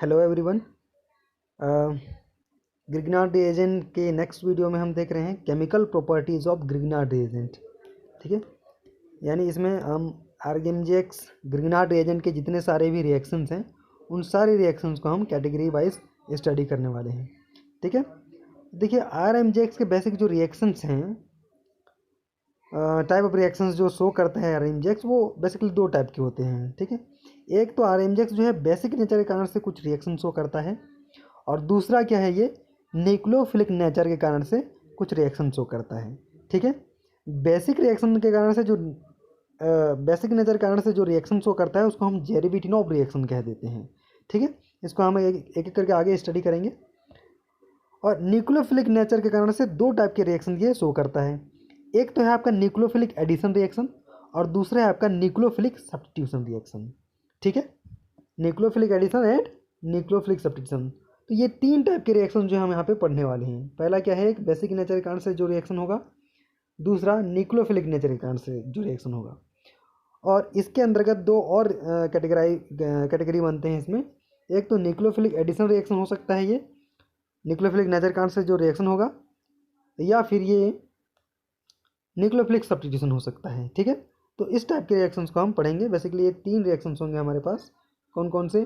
Hello everyone. Grignard reagent के next video में हम देख रहे हैं chemical properties of Grignard reagent. ठीक है, यानी इसमें हम आरएमजीएक्स ग्रिग्नार्ड रिएजेंट के जितने सारे भी रिएक्शंस हैं उन सारे रिएक्शंस को हम कैटेगरी वाइज स्टडी करने वाले हैं। ठीक है, देखिए आरएमजीएक्स के बेसिक जो रिएक्शंस हैं, टाइप ऑफ रिएक्शंस जो शो करता है आरएमजीएक्स, वो बेसिकली दो टाइप के होते हैं। ठीक है, एक तो आरएमजीएक्स जो है बेसिक नेचर के कारण से कुछ रिएक्शन शो करता है, और दूसरा क्या है, ये न्यूक्लियोफिलिक नेचर के कारण से कुछ रिएक्शन शो करता है। ठीक है, बेसिक रिएक्शन के कारण से जो बेसिक नेचर के कारण से जो रिएक्शन शो करता है उसको हम जेरेबिटिनोव रिएक्शन कह देते हैं। ठीक है, इसको हम एक एक करके आगे स्टडी करेंगे। और न्यूक्लियोफिलिक नेचर के कारण से दो टाइप के रिएक्शन ये शो करता है। एक तो है आपका न्यूक्लियोफिलिक एडिशन रिएक्शन और दूसरा है आपका न्यूक्लियोफिलिक सब्स्टिट्यूशन रिएक्शन। ठीक है, nucleophilic addition and nucleophilic substitution. तो ये तीन टाइप के रिएक्शन जो हम यहाँ पे पढ़ने वाले हैं। पहला क्या है, एक बेसिक नेचर के कारण से जो रिएक्शन होगा, दूसरा न्यूक्लियोफिलिक नेचर के कारण से जो रिएक्शन होगा। और इसके अंतर्गत दो और कैटेगरी बनते हैं इसमें। एक तो न्यूक्लियोफिलिक एडिशन रिएक्शन हो सकता है, ये न्यूक्लियोफिलिक नेचर के कारण से जो रिएक्शन होगा, या फिर ये न्यूक्लियोफिलिक सब्स्टिट्यूशन हो सकता है। ठीक है, तो इस टाइप के रिएक्शंस को हम पढ़ेंगे। बेसिकली ये तीन रिएक्शंस होंगे हमारे पास। कौन कौन से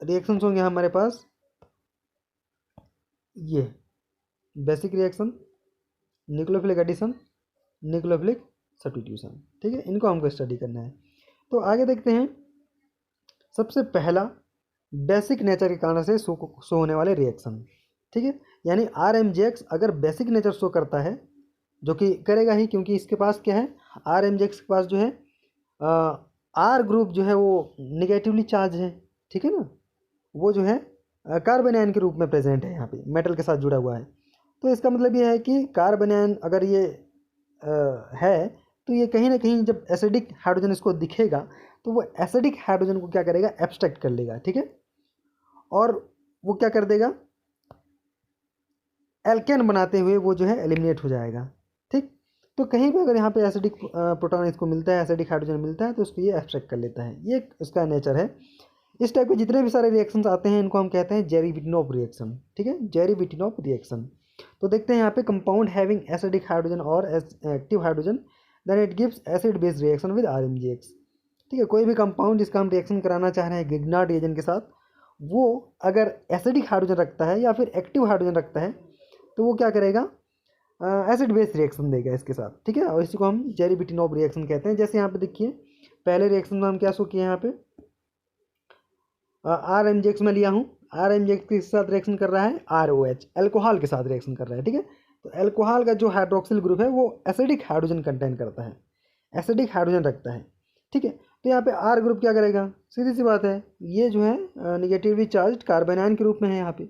रिएक्शंस होंगे हमारे पास? ये basic reaction, nucleophilic addition, nucleophilic substitution. ठीक है, इनको हमको स्टडी करना है। तो आगे देखते हैं। सबसे पहला बेसिक नेचर के कारण से शो होने वाले रिएक्शन। ठीक है, यानी आरएमजीएक्स अगर बेसिक नेचर शो करता है, जो कि करेगा ही, क्योंकि इसके पास क्या है, आरएमजीएक्स के पास जो है आर ग्रुप जो है वो निगेटिवली चार्ज है। ठीक है ना, वो जो है कार्बन आयन के रूप में प्रेजेंट है, यहाँ पे मेटल के साथ जुड़ा हुआ है। तो इसका मतलब ये है कि कार्बन आयन अगर ये है, तो ये कहीं ना कहीं जब एसिडिक हाइड्रोजन इसको दिखेगा तो वो एसिडिक हाइड्रोजन को क्या करेगा, एब्स्ट्रैक्ट कर लेगा। ठीक है, और वो क्या कर देगा, एल्केन बनाते हुए वो जो है एलिमिनेट हो जाएगा। ठीक, तो कहीं भी अगर यहाँ पे एसिडिक प्रोटॉन इसको मिलता है, एसिडिक हाइड्रोजन मिलता है, तो उसको ये एब्स्ट्रैक्ट कर लेता है। ये इसका नेचर है। इस टाइप के जितने भी सारे रिएक्शंस आते हैं इनको हम कहते हैं जेरीबिटिनोव रिएक्शन। ठीक है, जेरीबिटिनोव रिएक्शन। तो देखते हैं यहाँ पे, कंपाउंड हैविंग एसिडिक हाइड्रोजन और active hydrogen, then it gives acid based reaction with RMgX. ठीक है, कोई भी कंपाउंड जिसका हम रिएक्शन कराना चाह रहे हैं ग्रिग्नार्ड रिएजेंट के साथ, वो अगर एसिडिक हाइड्रोजन रखता है या फिर एक्टिव हाइड्रोजन रखता है, तो वो क्या करेगा, एसिड बेस्ड रिएक्शन देगा इसके साथ। ठीक है, और इसी को हम जेरीबिटिनोव रिएक्शन कहते हैं। जैसे यहाँ पे देखिए, पहले रिएक्शन में हम क्या शो किए, यहाँ पे आर एम जी एक्स में लिया हूँ, आर एम जी एक्स के साथ रिएक्शन कर रहा है आर ओ एच, एल्कोहल के साथ रिएक्शन कर रहा है। ठीक है, तो एल्कोहल का जो हाइड्रोक्सिल ग्रुप है वो एसिडिक हाइड्रोजन कंटेन करता है, एसिडिक हाइड्रोजन रखता है। ठीक है, तो यहाँ पे आर ग्रुप क्या करेगा, सीधी सी बात है, ये जो है निगेटिवली चार्ज कार्बन आयन के रूप में है यहाँ पे,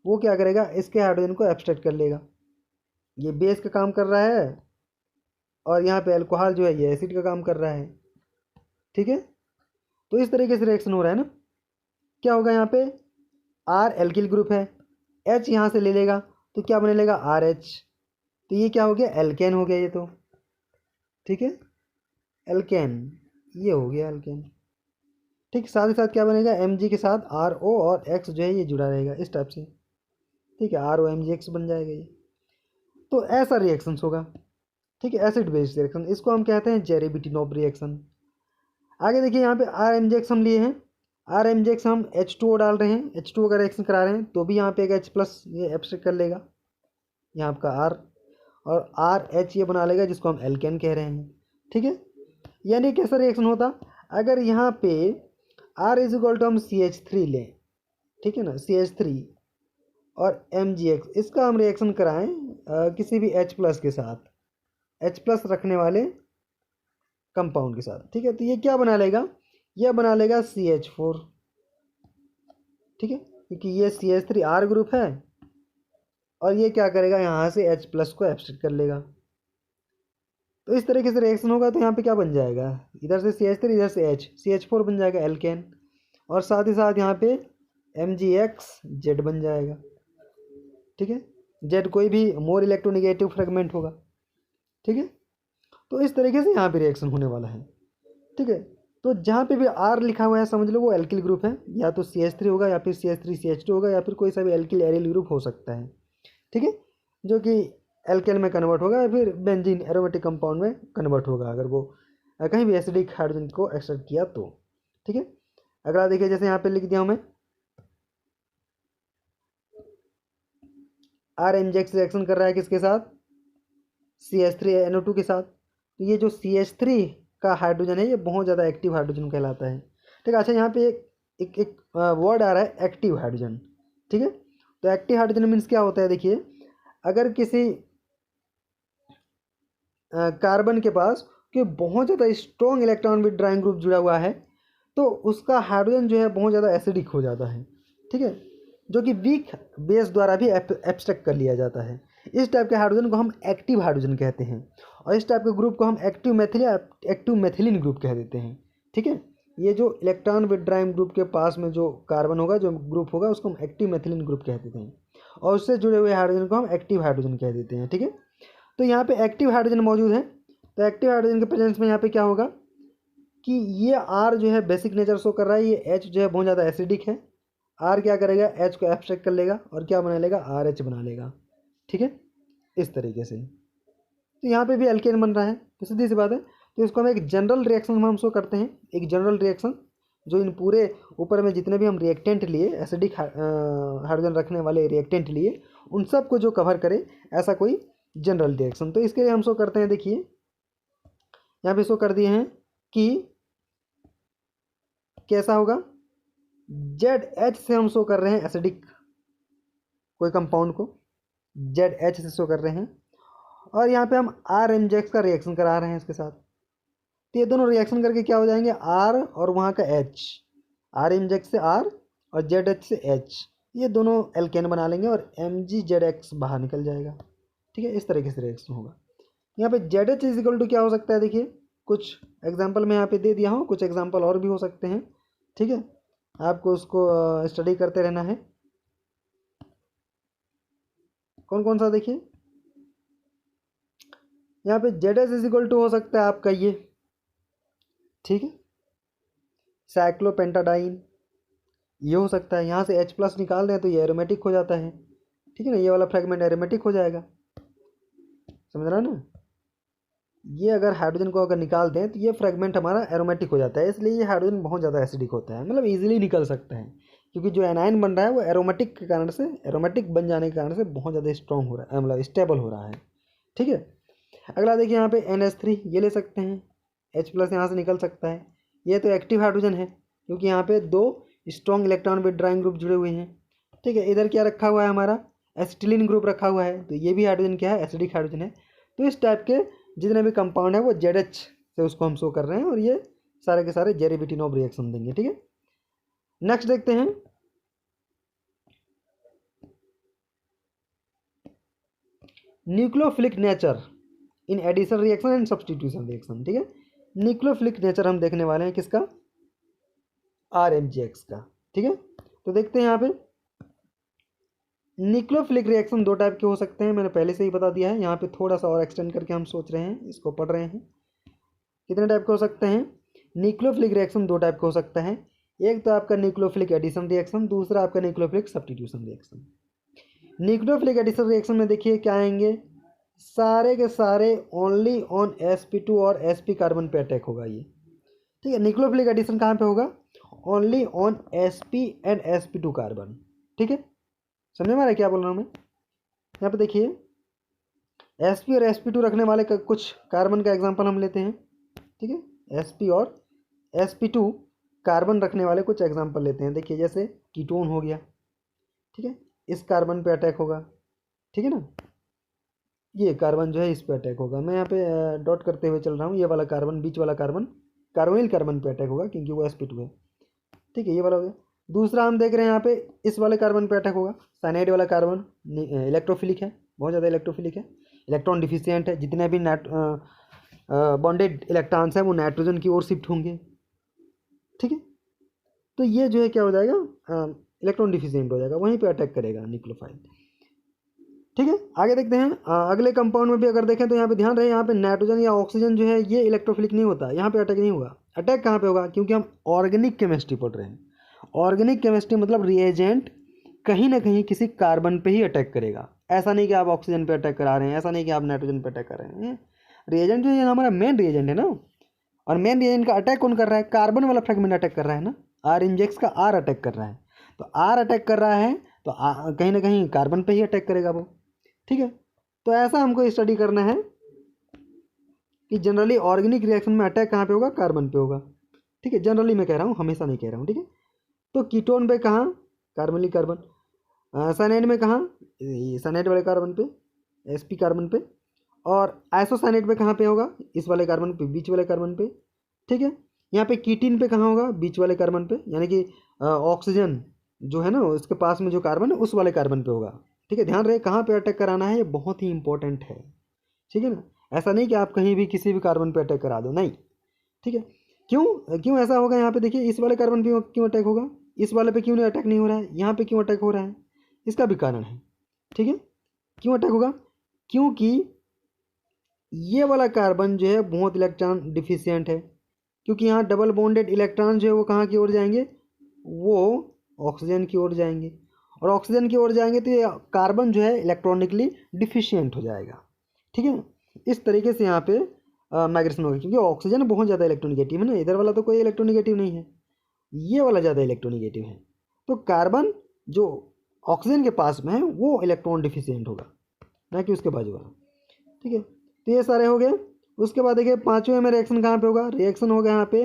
वो क्या करेगा, इसके हाइड्रोजन को एब्स्ट्रैक्ट कर लेगा। ये बेस का काम कर रहा है, और यहाँ पे अल्कोहल जो है ये एसिड का काम कर रहा है। ठीक है, तो इस तरीके से रिएक्शन हो रहा है ना। क्या होगा, यहाँ पे आर एल्किल ग्रुप है, एच यहाँ से ले लेगा तो क्या बने लेगा, आर एच। तो ये क्या हो गया, एल्केन हो गया ये तो। ठीक है, एल्केन, ये हो गया एल्केन। ठीक, साथ ही साथ क्या बनेगा, एम जी के साथ आर ओ और एक्स जो है ये जुड़ा रहेगा इस टाइप से। ठीक है, R O M G X बन जाएगा ये। तो ऐसा रिएक्शन होगा। ठीक है, एसिड बेस्ड रिएक्शन, इसको हम कहते हैं जेरेबिटिनोव रिएक्शन। आगे देखिए, यहाँ पे आर एम जी एक्स हम लिए हैं, आर एम जी एक्स हम H2O डाल रहे हैं, H2O का रिएक्शन करा रहे हैं, तो भी यहाँ पे एक H प्लस ये एब्स्ट्रैक्ट कर लेगा, यहाँ आपका R, और आर एच ये बना लेगा, जिसको हम एल्केन कह रहे हैं। ठीक है, यानी कैसा रिएक्शन होता, अगर यहाँ पे R इज इक्वल टू हम CH3 लें, ठीक है ना, CH3 और MgX, इसका हम रिएक्शन कराएं किसी भी H प्लस के साथ, H प्लस रखने वाले कंपाउंड के साथ। ठीक है, तो ये क्या बना लेगा, यह बना लेगा CH4। ठीक है, क्योंकि ये CH3 R ग्रुप है, और ये क्या करेगा, यहाँ से H प्लस को एब्स्ट्रैक्ट कर लेगा। तो इस तरीके से रिएक्शन होगा, तो यहाँ पे क्या बन जाएगा, इधर से CH3 इधर से CH4 बन जाएगा एल्केन, और साथ ही साथ यहाँ पे MgX बन जाएगा। ठीक है, Z कोई भी मोर इलेक्ट्रोनिगेटिव फ्रेगमेंट होगा। ठीक है, तो इस तरीके से यहाँ पे रिएक्शन होने वाला है। ठीक है, तो जहाँ पे भी आर लिखा हुआ है समझ लो वो एल्किल ग्रुप है, या तो CH3 होगा या फिर CH3CH2 होगा या फिर कोई सा भी एल्किल एरियल ग्रुप हो सकता है, ठीक है, जो कि एल्केन में कन्वर्ट होगा या फिर बेंजीन एरोमेटिक कंपाउंड में कन्वर्ट होगा अगर वो कहीं भी एसिडिक हाइड्रोजन को एक्सट्रैक्ट किया तो, ठीक है। अगला देखिए, जैसे यहाँ पे लिख दिया हूँ मैं, RMGX रिएक्शन कर रहा है किसके साथ, CH3NO2 के साथ। तो ये जो CH3 का हाइड्रोजन है ये बहुत ज़्यादा एक्टिव हाइड्रोजन कहलाता है, ठीक है। अच्छा, यहाँ पे एक वर्ड आ रहा है एक्टिव हाइड्रोजन, ठीक है। तो एक्टिव हाइड्रोजन मीन्स क्या होता है, देखिए, अगर किसी कार्बन के पास कि बहुत ज़्यादा strong electron with drawing group जुड़ा हुआ है तो उसका हाइड्रोजन जो है बहुत ज़्यादा एसिडिक हो जाता है, ठीक है, जो कि वीक बेस द्वारा भी एब्स्ट्रैक्ट कर लिया जाता है। इस टाइप के हाइड्रोजन को हम एक्टिव हाइड्रोजन कहते हैं, और इस टाइप के ग्रुप को हम एक्टिव मैथिल या एक्टिव मैथिलीन ग्रुप कह देते हैं, ठीक है। ये जो इलेक्ट्रॉन विड्राइम ग्रुप के पास में जो कार्बन होगा, जो ग्रुप होगा, उसको हम एक्टिव मैथिलीन ग्रुप कह देते हैं, और उससे जुड़े हुए हाइड्रोजन को हम एक्टिव हाइड्रोजन कह देते हैं, ठीक है। तो यहाँ पे एक्टिव हाइड्रोजन मौजूद है, तो एक्टिव हाइड्रोजन के प्रेजेंस में यहाँ पे क्या होगा कि ये आर जो है बेसिक नेचर शो कर रहा है, ये एच जो है बहुत ज़्यादा एसिडिक है, आर क्या करेगा, एच को एब्स्ट्रैक्ट कर लेगा और क्या बना लेगा, RH बना लेगा, ठीक है, इस तरीके से। तो यहाँ पे भी एल्केन बन रहा है, तो सीधी सी बात है। तो इसको हम एक जनरल रिएक्शन में हम शो करते हैं, एक जनरल रिएक्शन जो इन पूरे ऊपर में जितने भी हम रिएक्टेंट लिए, एसिडिक हाइड्रोजन रखने वाले रिएक्टेंट लिए, उन सब को जो कवर करे, ऐसा कोई जनरल रिएक्शन। तो इसके लिए हम शो करते हैं, देखिए यहाँ पे शो कर दिए हैं कि कैसा होगा, ZH से हम शो कर रहे हैं एसिडिक कोई कंपाउंड को, ZH से शो कर रहे हैं, और यहाँ पे हम RMGX का रिएक्शन करा रहे हैं इसके साथ। तो ये दोनों रिएक्शन करके क्या हो जाएंगे, R और वहाँ का H, RMGX से R और ZH से H, ये दोनों एल्केन बना लेंगे और MgZX बाहर निकल जाएगा, ठीक है। इस तरीके से रिएक्शन होगा। यहाँ पे ZH इज इक्वल टू क्या हो सकता है, देखिए कुछ एग्जाम्पल मैं यहाँ पे दे दिया हूँ, कुछ एग्जाम्पल और भी हो सकते हैं, ठीक है, आपको उसको स्टडी करते रहना है। कौन कौन सा, देखिए यहाँ पे ZH इज इक्वल टू हो सकता है आपका ये, ठीक है, साइक्लोपेंटाडाइन, ये हो सकता है। यहाँ से H+ निकाल दें तो ये एरोमेटिक हो जाता है, ठीक है ना, ये वाला फ्रेगमेंट एरोमेटिक हो जाएगा, समझ रहा है ना। ये अगर हाइड्रोजन को अगर निकाल दें तो ये फ्रेगमेंट हमारा एरोमेटिक हो जाता है, इसलिए ये हाइड्रोजन बहुत ज़्यादा एसिडिक होता है, मतलब इजीली निकल सकता है, क्योंकि जो एनायन बन रहा है वो एरोमेटिक के कारण से, एरोमेटिक बन जाने के कारण से बहुत ज़्यादा स्ट्रॉन्ग हो रहा है, मतलब स्टेबल हो रहा है, ठीक है। अगला देखिए, यहाँ पे NH3 ये ले सकते हैं, H+ यहाँ से निकल सकता है, ये तो एक्टिव हाइड्रोजन है क्योंकि यहाँ पे 2 स्ट्रॉन्ग इलेक्ट्रॉन विड्राइंग ग्रुप जुड़े हुए हैं, ठीक है। इधर क्या रखा हुआ है, हमारा एसिटिलीन ग्रुप रखा हुआ है, तो ये भी हाइड्रोजन क्या है, एसिडिक हाइड्रोजन है। तो इस टाइप के जितने भी कंपाउंड है वो ZH से उसको हम शो कर रहे हैं, और ये सारे के सारे जेरेबिटिनोव रिएक्शन देंगे, ठीक है। नेक्स्ट देखते हैं, nucleophilic nature in addition reaction and substitution reaction, ठीक है। न्यूक्लियोफिलिक नेचर हम देखने वाले हैं किसका, RMGX का, ठीक है। तो देखते हैं यहाँ पे न्यूक्लियोफिलिक रिएक्शन 2 टाइप के हो सकते हैं, मैंने पहले से ही बता दिया है, यहाँ पे थोड़ा सा और एक्सटेंड करके हम सोच रहे हैं, इसको पढ़ रहे हैं। कितने टाइप के हो सकते हैं, न्यूक्लियोफिलिक रिएक्शन 2 टाइप का हो सकता है, एक तो आपका न्यूक्लियोफिलिक एडिशन रिएक्शन, दूसरा आपका nucleophilic substitution reaction. Nucleophilic addition reaction में देखिए क्या आएंगे, सारे के सारे ओनली ऑन sp2 और sp कार्बन पे अटैक होगा ये, ठीक है। न्यूक्लियोफिलिक एडिशन कहाँ पे होगा, only on sp and sp2 carbon, ठीक है। समझे हमारा क्या बोल रहा हूँ मैं, यहाँ पे देखिए sp और sp2 रखने वाले का कुछ कार्बन का एग्जांपल हम लेते हैं, ठीक है। sp और sp2 कार्बन रखने वाले कुछ एग्जांपल लेते हैं, देखिए जैसे कीटोन हो गया, ठीक है, इस कार्बन पे अटैक होगा, ठीक है ना, ये कार्बन जो है इस पे अटैक होगा, मैं यहाँ पे डॉट करते हुए चल रहा हूँ, ये वाला कार्बन, बीच वाला कार्बन कार्बोनिल कार्बन पे अटैक होगा क्योंकि वो sp2 है, ठीक है, ये वाला हो गया। दूसरा हम देख रहे हैं यहाँ पे इस वाले कार्बन पे अटैक होगा, साइनाइड वाला कार्बन इलेक्ट्रोफिलिक है, बहुत ज़्यादा इलेक्ट्रोफिलिक है, इलेक्ट्रॉन डिफिशियंट है, जितने भी बॉन्डेड इलेक्ट्रॉन्स हैं वो नाइट्रोजन की ओर शिफ्ट होंगे, ठीक है। तो ये जो है क्या हो जाएगा, इलेक्ट्रॉन डिफिशियंट हो जाएगा, वहीं पे अटैक करेगा न्यूक्लियोफाइल, ठीक है। आगे देखते हैं, अगले कंपाउंड में भी अगर देखें तो यहाँ पे ध्यान रहे, यहाँ पे नाइट्रोजन या ऑक्सीजन जो है ये इलेक्ट्रोफिलिक नहीं होता, यहाँ पे अटैक नहीं होगा, अटैक कहाँ पे होगा, क्योंकि हम ऑर्गेनिक केमिस्ट्री पढ़ रहे हैं। ऑर्गेनिक केमिस्ट्री मतलब रिएजेंट कहीं ना कहीं किसी कार्बन पे ही अटैक करेगा। ऐसा नहीं कि आप ऑक्सीजन पे अटैक करा रहे हैं, ऐसा नहीं कि आप नाइट्रोजन पे अटैक कर रहे हैं। रिएजेंट जो है हमारा मेन रिएजेंट है ना, और मेन रिएजेंट का अटैक कौन कर रहा है, कार्बन वाला फ्रेगमेंट अटैक कर रहा है ना। आर इंजेक्स का आर अटैक कर रहा है, तो आर अटैक कर रहा है तो कहीं ना कहीं कार्बन पे ही अटैक करेगा वो। ठीक है, तो ऐसा हमको स्टडी करना है कि जनरली ऑर्गेनिक रिएक्शन में अटैक कहाँ पे होगा, कार्बन पे होगा। ठीक है, जनरली मैं कह रहा हूँ, हमेशा नहीं कह रहा हूँ। ठीक है, तो कीटोन पे कहाँ, कार्बोनिल कार्बन। साइनाइड में कहाँ, साइनाइड वाले कार्बन पे, sp कार्बन पे। और आइसोसाइनाइड पे कहाँ पे होगा, इस वाले कार्बन पे, बीच वाले कार्बन पे। ठीक है, यहाँ पे कीटीन पे कहाँ होगा, बीच वाले कार्बन पे, यानी कि ऑक्सीजन जो है ना उसके पास में जो कार्बन है उस वाले कार्बन पे होगा। ठीक है, ध्यान रहे कहाँ पे अटैक कराना है, ये बहुत ही इंपॉर्टेंट है। ठीक है ना, ऐसा नहीं कि आप कहीं भी किसी भी कार्बन पे अटैक करा दो, नहीं। ठीक है, क्यों क्यों ऐसा होगा, यहाँ पे देखिए इस वाले कार्बन पे क्यों अटैक होगा, इस वाले पे क्यों नहीं अटैक नहीं हो रहा है, यहाँ पे क्यों अटैक हो रहा है, इसका भी कारण है। ठीक है, क्यों अटैक होगा, क्योंकि ये वाला कार्बन जो है बहुत इलेक्ट्रॉन डिफिशियंट है, क्योंकि यहाँ डबल बॉन्डेड इलेक्ट्रॉन जो है वो कहाँ की ओर जाएंगे, वो ऑक्सीजन की ओर जाएंगे, और ऑक्सीजन की ओर जाएंगे तो ये कार्बन जो है इलेक्ट्रॉनिकली डिफिशियंट हो जाएगा। ठीक है, इस तरीके से यहाँ पे माइग्रेशन होगी, क्योंकि ऑक्सीजन बहुत ज़्यादा इलेक्ट्रोनिगेटिव है ना, इधर वाला तो कोई इलेक्ट्रोनिगेटिव नहीं है, ये वाला ज़्यादा इलेक्ट्रोनिगेटिव है। तो कार्बन जो ऑक्सीजन के पास में है वो इलेक्ट्रॉन डिफिशियंट होगा, ना कि उसके बाजू वाला। ठीक है, तो ये सारे हो गए। उसके बाद देखिए पाँचवें में रिएक्शन कहाँ पे होगा, रिएक्शन होगा यहाँ पे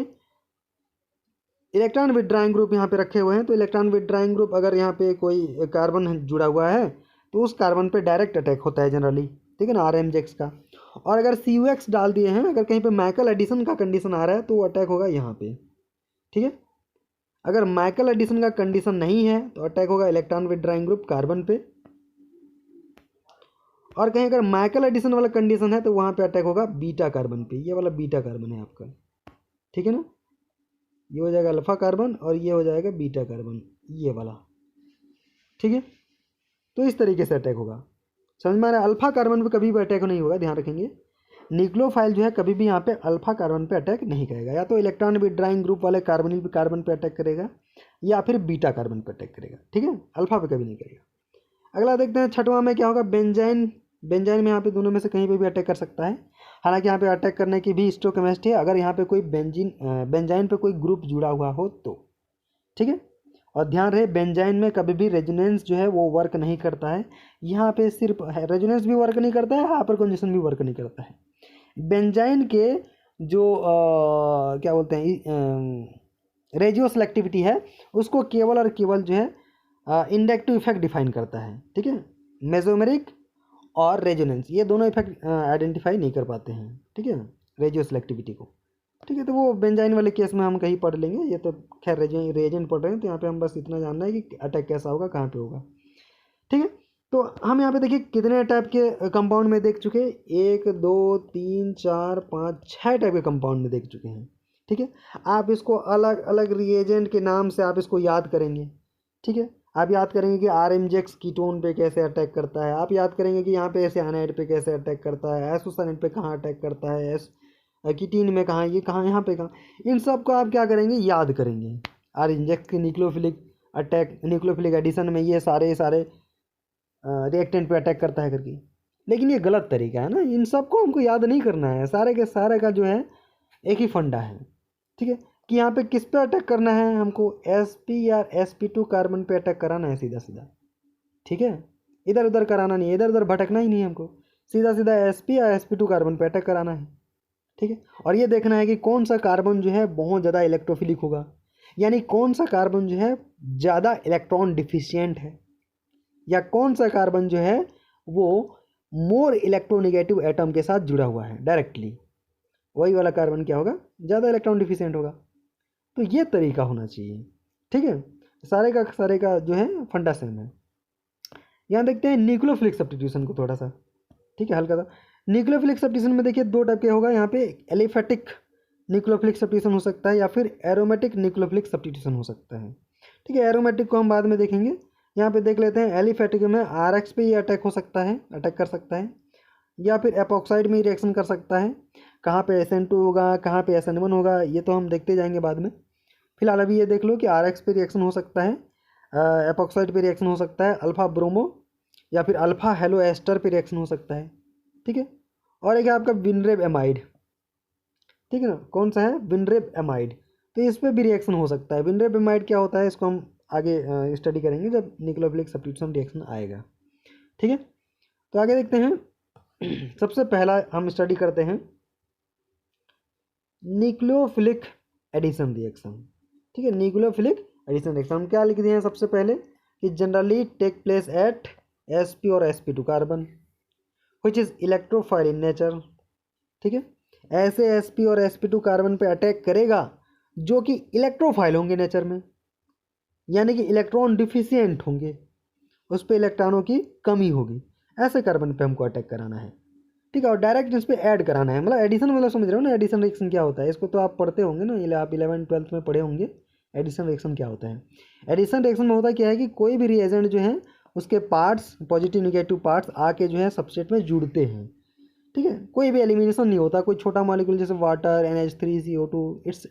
इलेक्ट्रॉन विथड्राइंग ग्रुप यहाँ पे रखे हुए हैं। तो इलेक्ट्रॉन विथड्राइंग ग्रुप अगर यहाँ पे कोई कार्बन जुड़ा हुआ है तो उस कार्बन पे डायरेक्ट अटैक होता है जनरली। ठीक है ना, RMJX का। और अगर CUX डाल दिए हैं, अगर कहीं पे माइकल एडिशन का कंडीशन आ रहा है तो वो अटैक होगा यहाँ पे। ठीक है, अगर माइकल एडिशन का कंडीशन नहीं है तो अटैक होगा इलेक्ट्रॉन विथड्राइंग ग्रुप कार्बन पे, और कहीं अगर माइकल एडिशन वाला कंडीशन है तो वहाँ पे अटैक होगा बीटा कार्बन पे। ये वाला बीटा कार्बन है आपका। ठीक है ना, ये हो जाएगा अल्फा कार्बन और ये हो जाएगा बीटा कार्बन, ये वाला। ठीक है, तो इस तरीके से अटैक होगा। समझ में आ रहा है, अल्फा कार्बन पे कभी भी अटैक नहीं होगा, ध्यान रखेंगे। न्यूक्लियोफाइल जो है कभी भी यहाँ पे अल्फा कार्बन पे अटैक नहीं करेगा, या तो इलेक्ट्रॉन विथड्राइंग ग्रुप वाले कार्बोनिल कार्बन पे अटैक करेगा या फिर बीटा कार्बन पे अटैक करेगा। ठीक है, अल्फा पे कभी नहीं करेगा। अगला देखते हैं छठवां में क्या होगा, बेंजाइन। बेंजाइन में यहाँ पे दोनों में से कहीं पे भी अटैक कर सकता है। हालांकि यहाँ पे अटैक करने की भी स्टोकेमिस्ट्री है, अगर यहाँ पे कोई बेंजाइन पे कोई ग्रुप जुड़ा हुआ हो तो। ठीक है, और ध्यान रहे बेंजाइन में कभी भी रेजोनेंस जो है वो वर्क नहीं करता है। यहाँ पे सिर्फ रेजोनेंस भी वर्क नहीं करता है, हाइपर कंजक्शन भी वर्क नहीं करता है। बेंजाइन के जो क्या बोलते हैं रेजियो सेलेक्टिविटी है उसको केवल और केवल जो है इंडक्टिव इफेक्ट डिफाइन करता है। ठीक है, मेसोमेरिक और रेजोनेंस ये दोनों इफेक्ट आइडेंटिफाई नहीं कर पाते हैं। ठीक है, रेजियो सेलेक्टिविटी को। ठीक है, तो वो बेंजाइन वाले केस में हम कहीं पढ़ लेंगे, ये तो खैर रेजेंट पढ़ रहे हैं तो यहाँ पे हम बस इतना जानना है कि अटैक कैसा होगा, कहाँ पे होगा। ठीक है, तो हम यहाँ पे देखिए कितने टाइप के कंपाउंड में देख चुके हैं, 1 2 3 4 5 6 टाइप के कंपाउंड में देख चुके हैं। ठीक है, आप इसको अलग अलग रिएजेंट के नाम से आप इसको याद करेंगे। ठीक है, आप याद करेंगे कि RMJX कीटोन पे कैसे अटैक करता है, आप याद करेंगे कि यहाँ पे साइनाइड पे कैसे अटैक करता है, आइसोसाइनाइड पे कहाँ अटैक करता है, कीटीन में कहाँ, ये कहाँ, यहाँ पे कहाँ, इन सब को आप क्या करेंगे, याद करेंगे। RMJX के न्यूक्लियोफिलिक अटैक, न्यूक्लियोफिलिक एडिशन में ये सारे रिएक्टेंट पे अटैक करता है करके। लेकिन ये गलत तरीका है ना, इन सबको हमको याद नहीं करना है, सारे के सारे का जो है एक ही फंडा है। ठीक है, कि यहाँ पे किस पे अटैक करना है, हमको sp या sp2 कार्बन पे अटैक कराना है सीधा सीधा। ठीक है, इधर उधर कराना नहीं है, इधर उधर भटकना ही नहीं है हमको, सीधा सीधा sp या sp2 कार्बन पे अटैक कराना है। ठीक है, और ये देखना है कि कौन सा कार्बन जो है बहुत ज़्यादा इलेक्ट्रोफिलिक होगा, यानी कौन सा कार्बन जो है ज़्यादा इलेक्ट्रॉन डिफिशियंट है, या कौन सा कार्बन जो है वो मोर इलेक्ट्रोनिगेटिव एटम के साथ जुड़ा हुआ है डायरेक्टली, वही वाला कार्बन क्या होगा, ज़्यादा इलेक्ट्रॉन डिफिशियंट होगा। तो ये तरीका होना चाहिए। ठीक है, सारे का जो है फंडा सेम है। यहाँ देखते हैं न्यूक्लियोफिलिक सब्स्टिट्यूशन को थोड़ा सा। ठीक है, हल्का सा न्यूक्लियोफिलिक सब्स्टिट्यूशन में देखिए 2 टाइप के होगा, यहाँ पे एलिफेटिक न्यूक्लियोफिलिक सब्स्टिट्यूशन हो सकता है या फिर एरोमेटिक न्यूक्लियोफिलिक सब्स्टिट्यूशन हो सकता है। ठीक है, एरोमेटिक को हम बाद में देखेंगे, यहाँ पे देख लेते हैं। एलिफेटिक में RX पे ये अटैक हो सकता है, अटैक कर सकता है, या फिर एपॉक्साइड में रिएक्शन कर सकता है, कहाँ पे SN2 होगा, कहाँ पे SN1 होगा, ये तो हम देखते जाएंगे बाद में। फिलहाल अभी ये देख लो कि RX पे रिएक्शन हो सकता है, एपॉक्साइड पे रिएक्शन हो सकता है, अल्फा ब्रोमो या फिर अल्फा हेलो एस्टर पे रिएक्शन हो सकता है, ठीक है। और एक है आपका विनरेब एमाइड, ठीक है ना, कौन सा है, विनरेब एमाइड, तो इस पर भी रिएक्शन हो सकता है। विनरेब एमाइड क्या होता है इसको हम आगे स्टडी करेंगे जब न्यूक्लियोफिलिक सब्स्टिट्यूशन रिएक्शन आएगा, ठीक है। तो आगे देखते हैं। सबसे पहला हम स्टडी करते हैं न्यूक्लियोफिलिक एडिशन रिएक्शन, ठीक है। न्यूक्लियोफिलिक एडिशन रिएक्शन हम क्या लिख दिए हैं सबसे पहले कि generally take place at sp और sp2 carbon which is electrophile in nature, ठीक है। ऐसे sp और sp2 कार्बन पे अटैक करेगा जो कि इलेक्ट्रोफाइल होंगे नेचर में, यानी कि इलेक्ट्रॉन डिफिशियंट होंगे, उस पर इलेक्ट्रॉनों की कमी होगी, ऐसे कार्बन पे हमको अटैक कराना है, ठीक है। और डायरेक्ट इस पर ऐड कराना है, मतलब एडिशन वाला समझ रहे हो ना, एडिशन रिएक्शन क्या होता है, इसको तो आप पढ़ते होंगे ना, आप 11th-12th में पढ़े होंगे एडिशन रिएक्शन क्या होता है। एडिशन रिएक्शन में होता क्या है कि कोई भी रिएजेंट जो है उसके पार्ट्स, पॉजिटिव निगेटिव पार्ट्स आके जो है सबस्ट्रेट में जुड़ते हैं, ठीक है। कोई भी एलिमिनेशन नहीं होता, कोई छोटा मॉलिक्यूल जैसे वाटर, NH3CO2 इस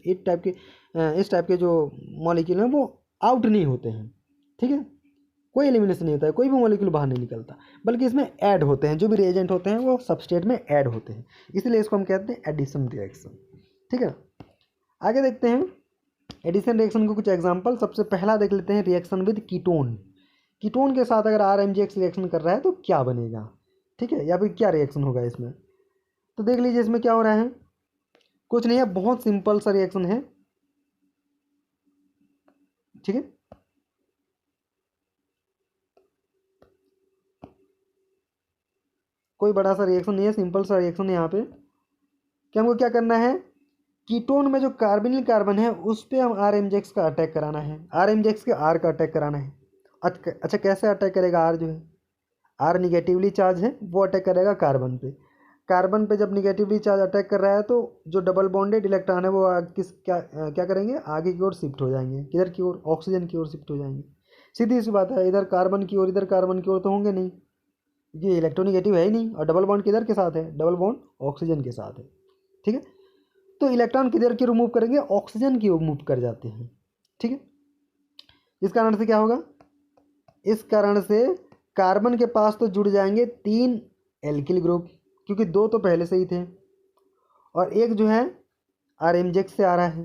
टाइप के जो मॉलिक्यूल हैं वो आउट नहीं होते हैं, ठीक है। कोई एलिमिनेशन नहीं होता है, कोई भी मॉलिक्यूल बाहर नहीं निकलता, बल्कि इसमें ऐड होते हैं, जो भी रिएजेंट होते हैं वो सबस्ट्रेट में ऐड होते हैं, इसलिए इसको हम कहते हैं एडिशन रिएक्शन, ठीक है। आगे देखते हैं एडिशन रिएक्शन को कुछ एग्जांपल। सबसे पहला देख लेते हैं रिएक्शन विद कीटोन। कीटोन के साथ अगर RMgX रिएक्शन कर रहा है तो क्या बनेगा, ठीक है, या फिर क्या रिएक्शन होगा इसमें। तो देख लीजिए इसमें क्या हो रहा है, कुछ नहीं है, बहुत सिंपल सा रिएक्शन है, ठीक है। कोई बड़ा सा रिएक्शन नहीं है, सिंपल सा रिएक्शन है यहाँ पे कि हमको क्या करना है, कीटोन में जो कार्बोनिल कार्बन है उस पर हम RMgX का अटैक कराना है, RMgX के R का अटैक कराना है। अच्छा कैसे अटैक करेगा, R जो है, R निगेटिवली चार्ज है, वो अटैक करेगा कार्बन पे। कार्बन पे जब निगेटिवली चार्ज अटैक कर रहा है तो जो डबल बॉन्डेड इलेक्ट्रॉन है वो क्या करेंगे, आगे की ओर शिफ्ट हो जाएंगे, किधर की ओर, ऑक्सीजन की ओर शिफ्ट हो जाएंगे। सीधी सी बात है, इधर कार्बन की ओर इधर कार्बन की ओर तो होंगे नहीं, ये इलेक्ट्रोनिगेटिव है ही नहीं, और डबल बॉन्ड किधर के साथ है, डबल बॉन्ड ऑक्सीजन के साथ है, ठीक है। तो इलेक्ट्रॉन किधर की ओर मूव करेंगे, ऑक्सीजन की ओर मूव कर जाते हैं, ठीक है। इस कारण से क्या होगा, इस कारण से कार्बन के पास तो जुड़ जाएंगे 3 एल्किल ग्रुप, क्योंकि 2 तो पहले से ही थे, और एक जो है RMgX से आ रहा है,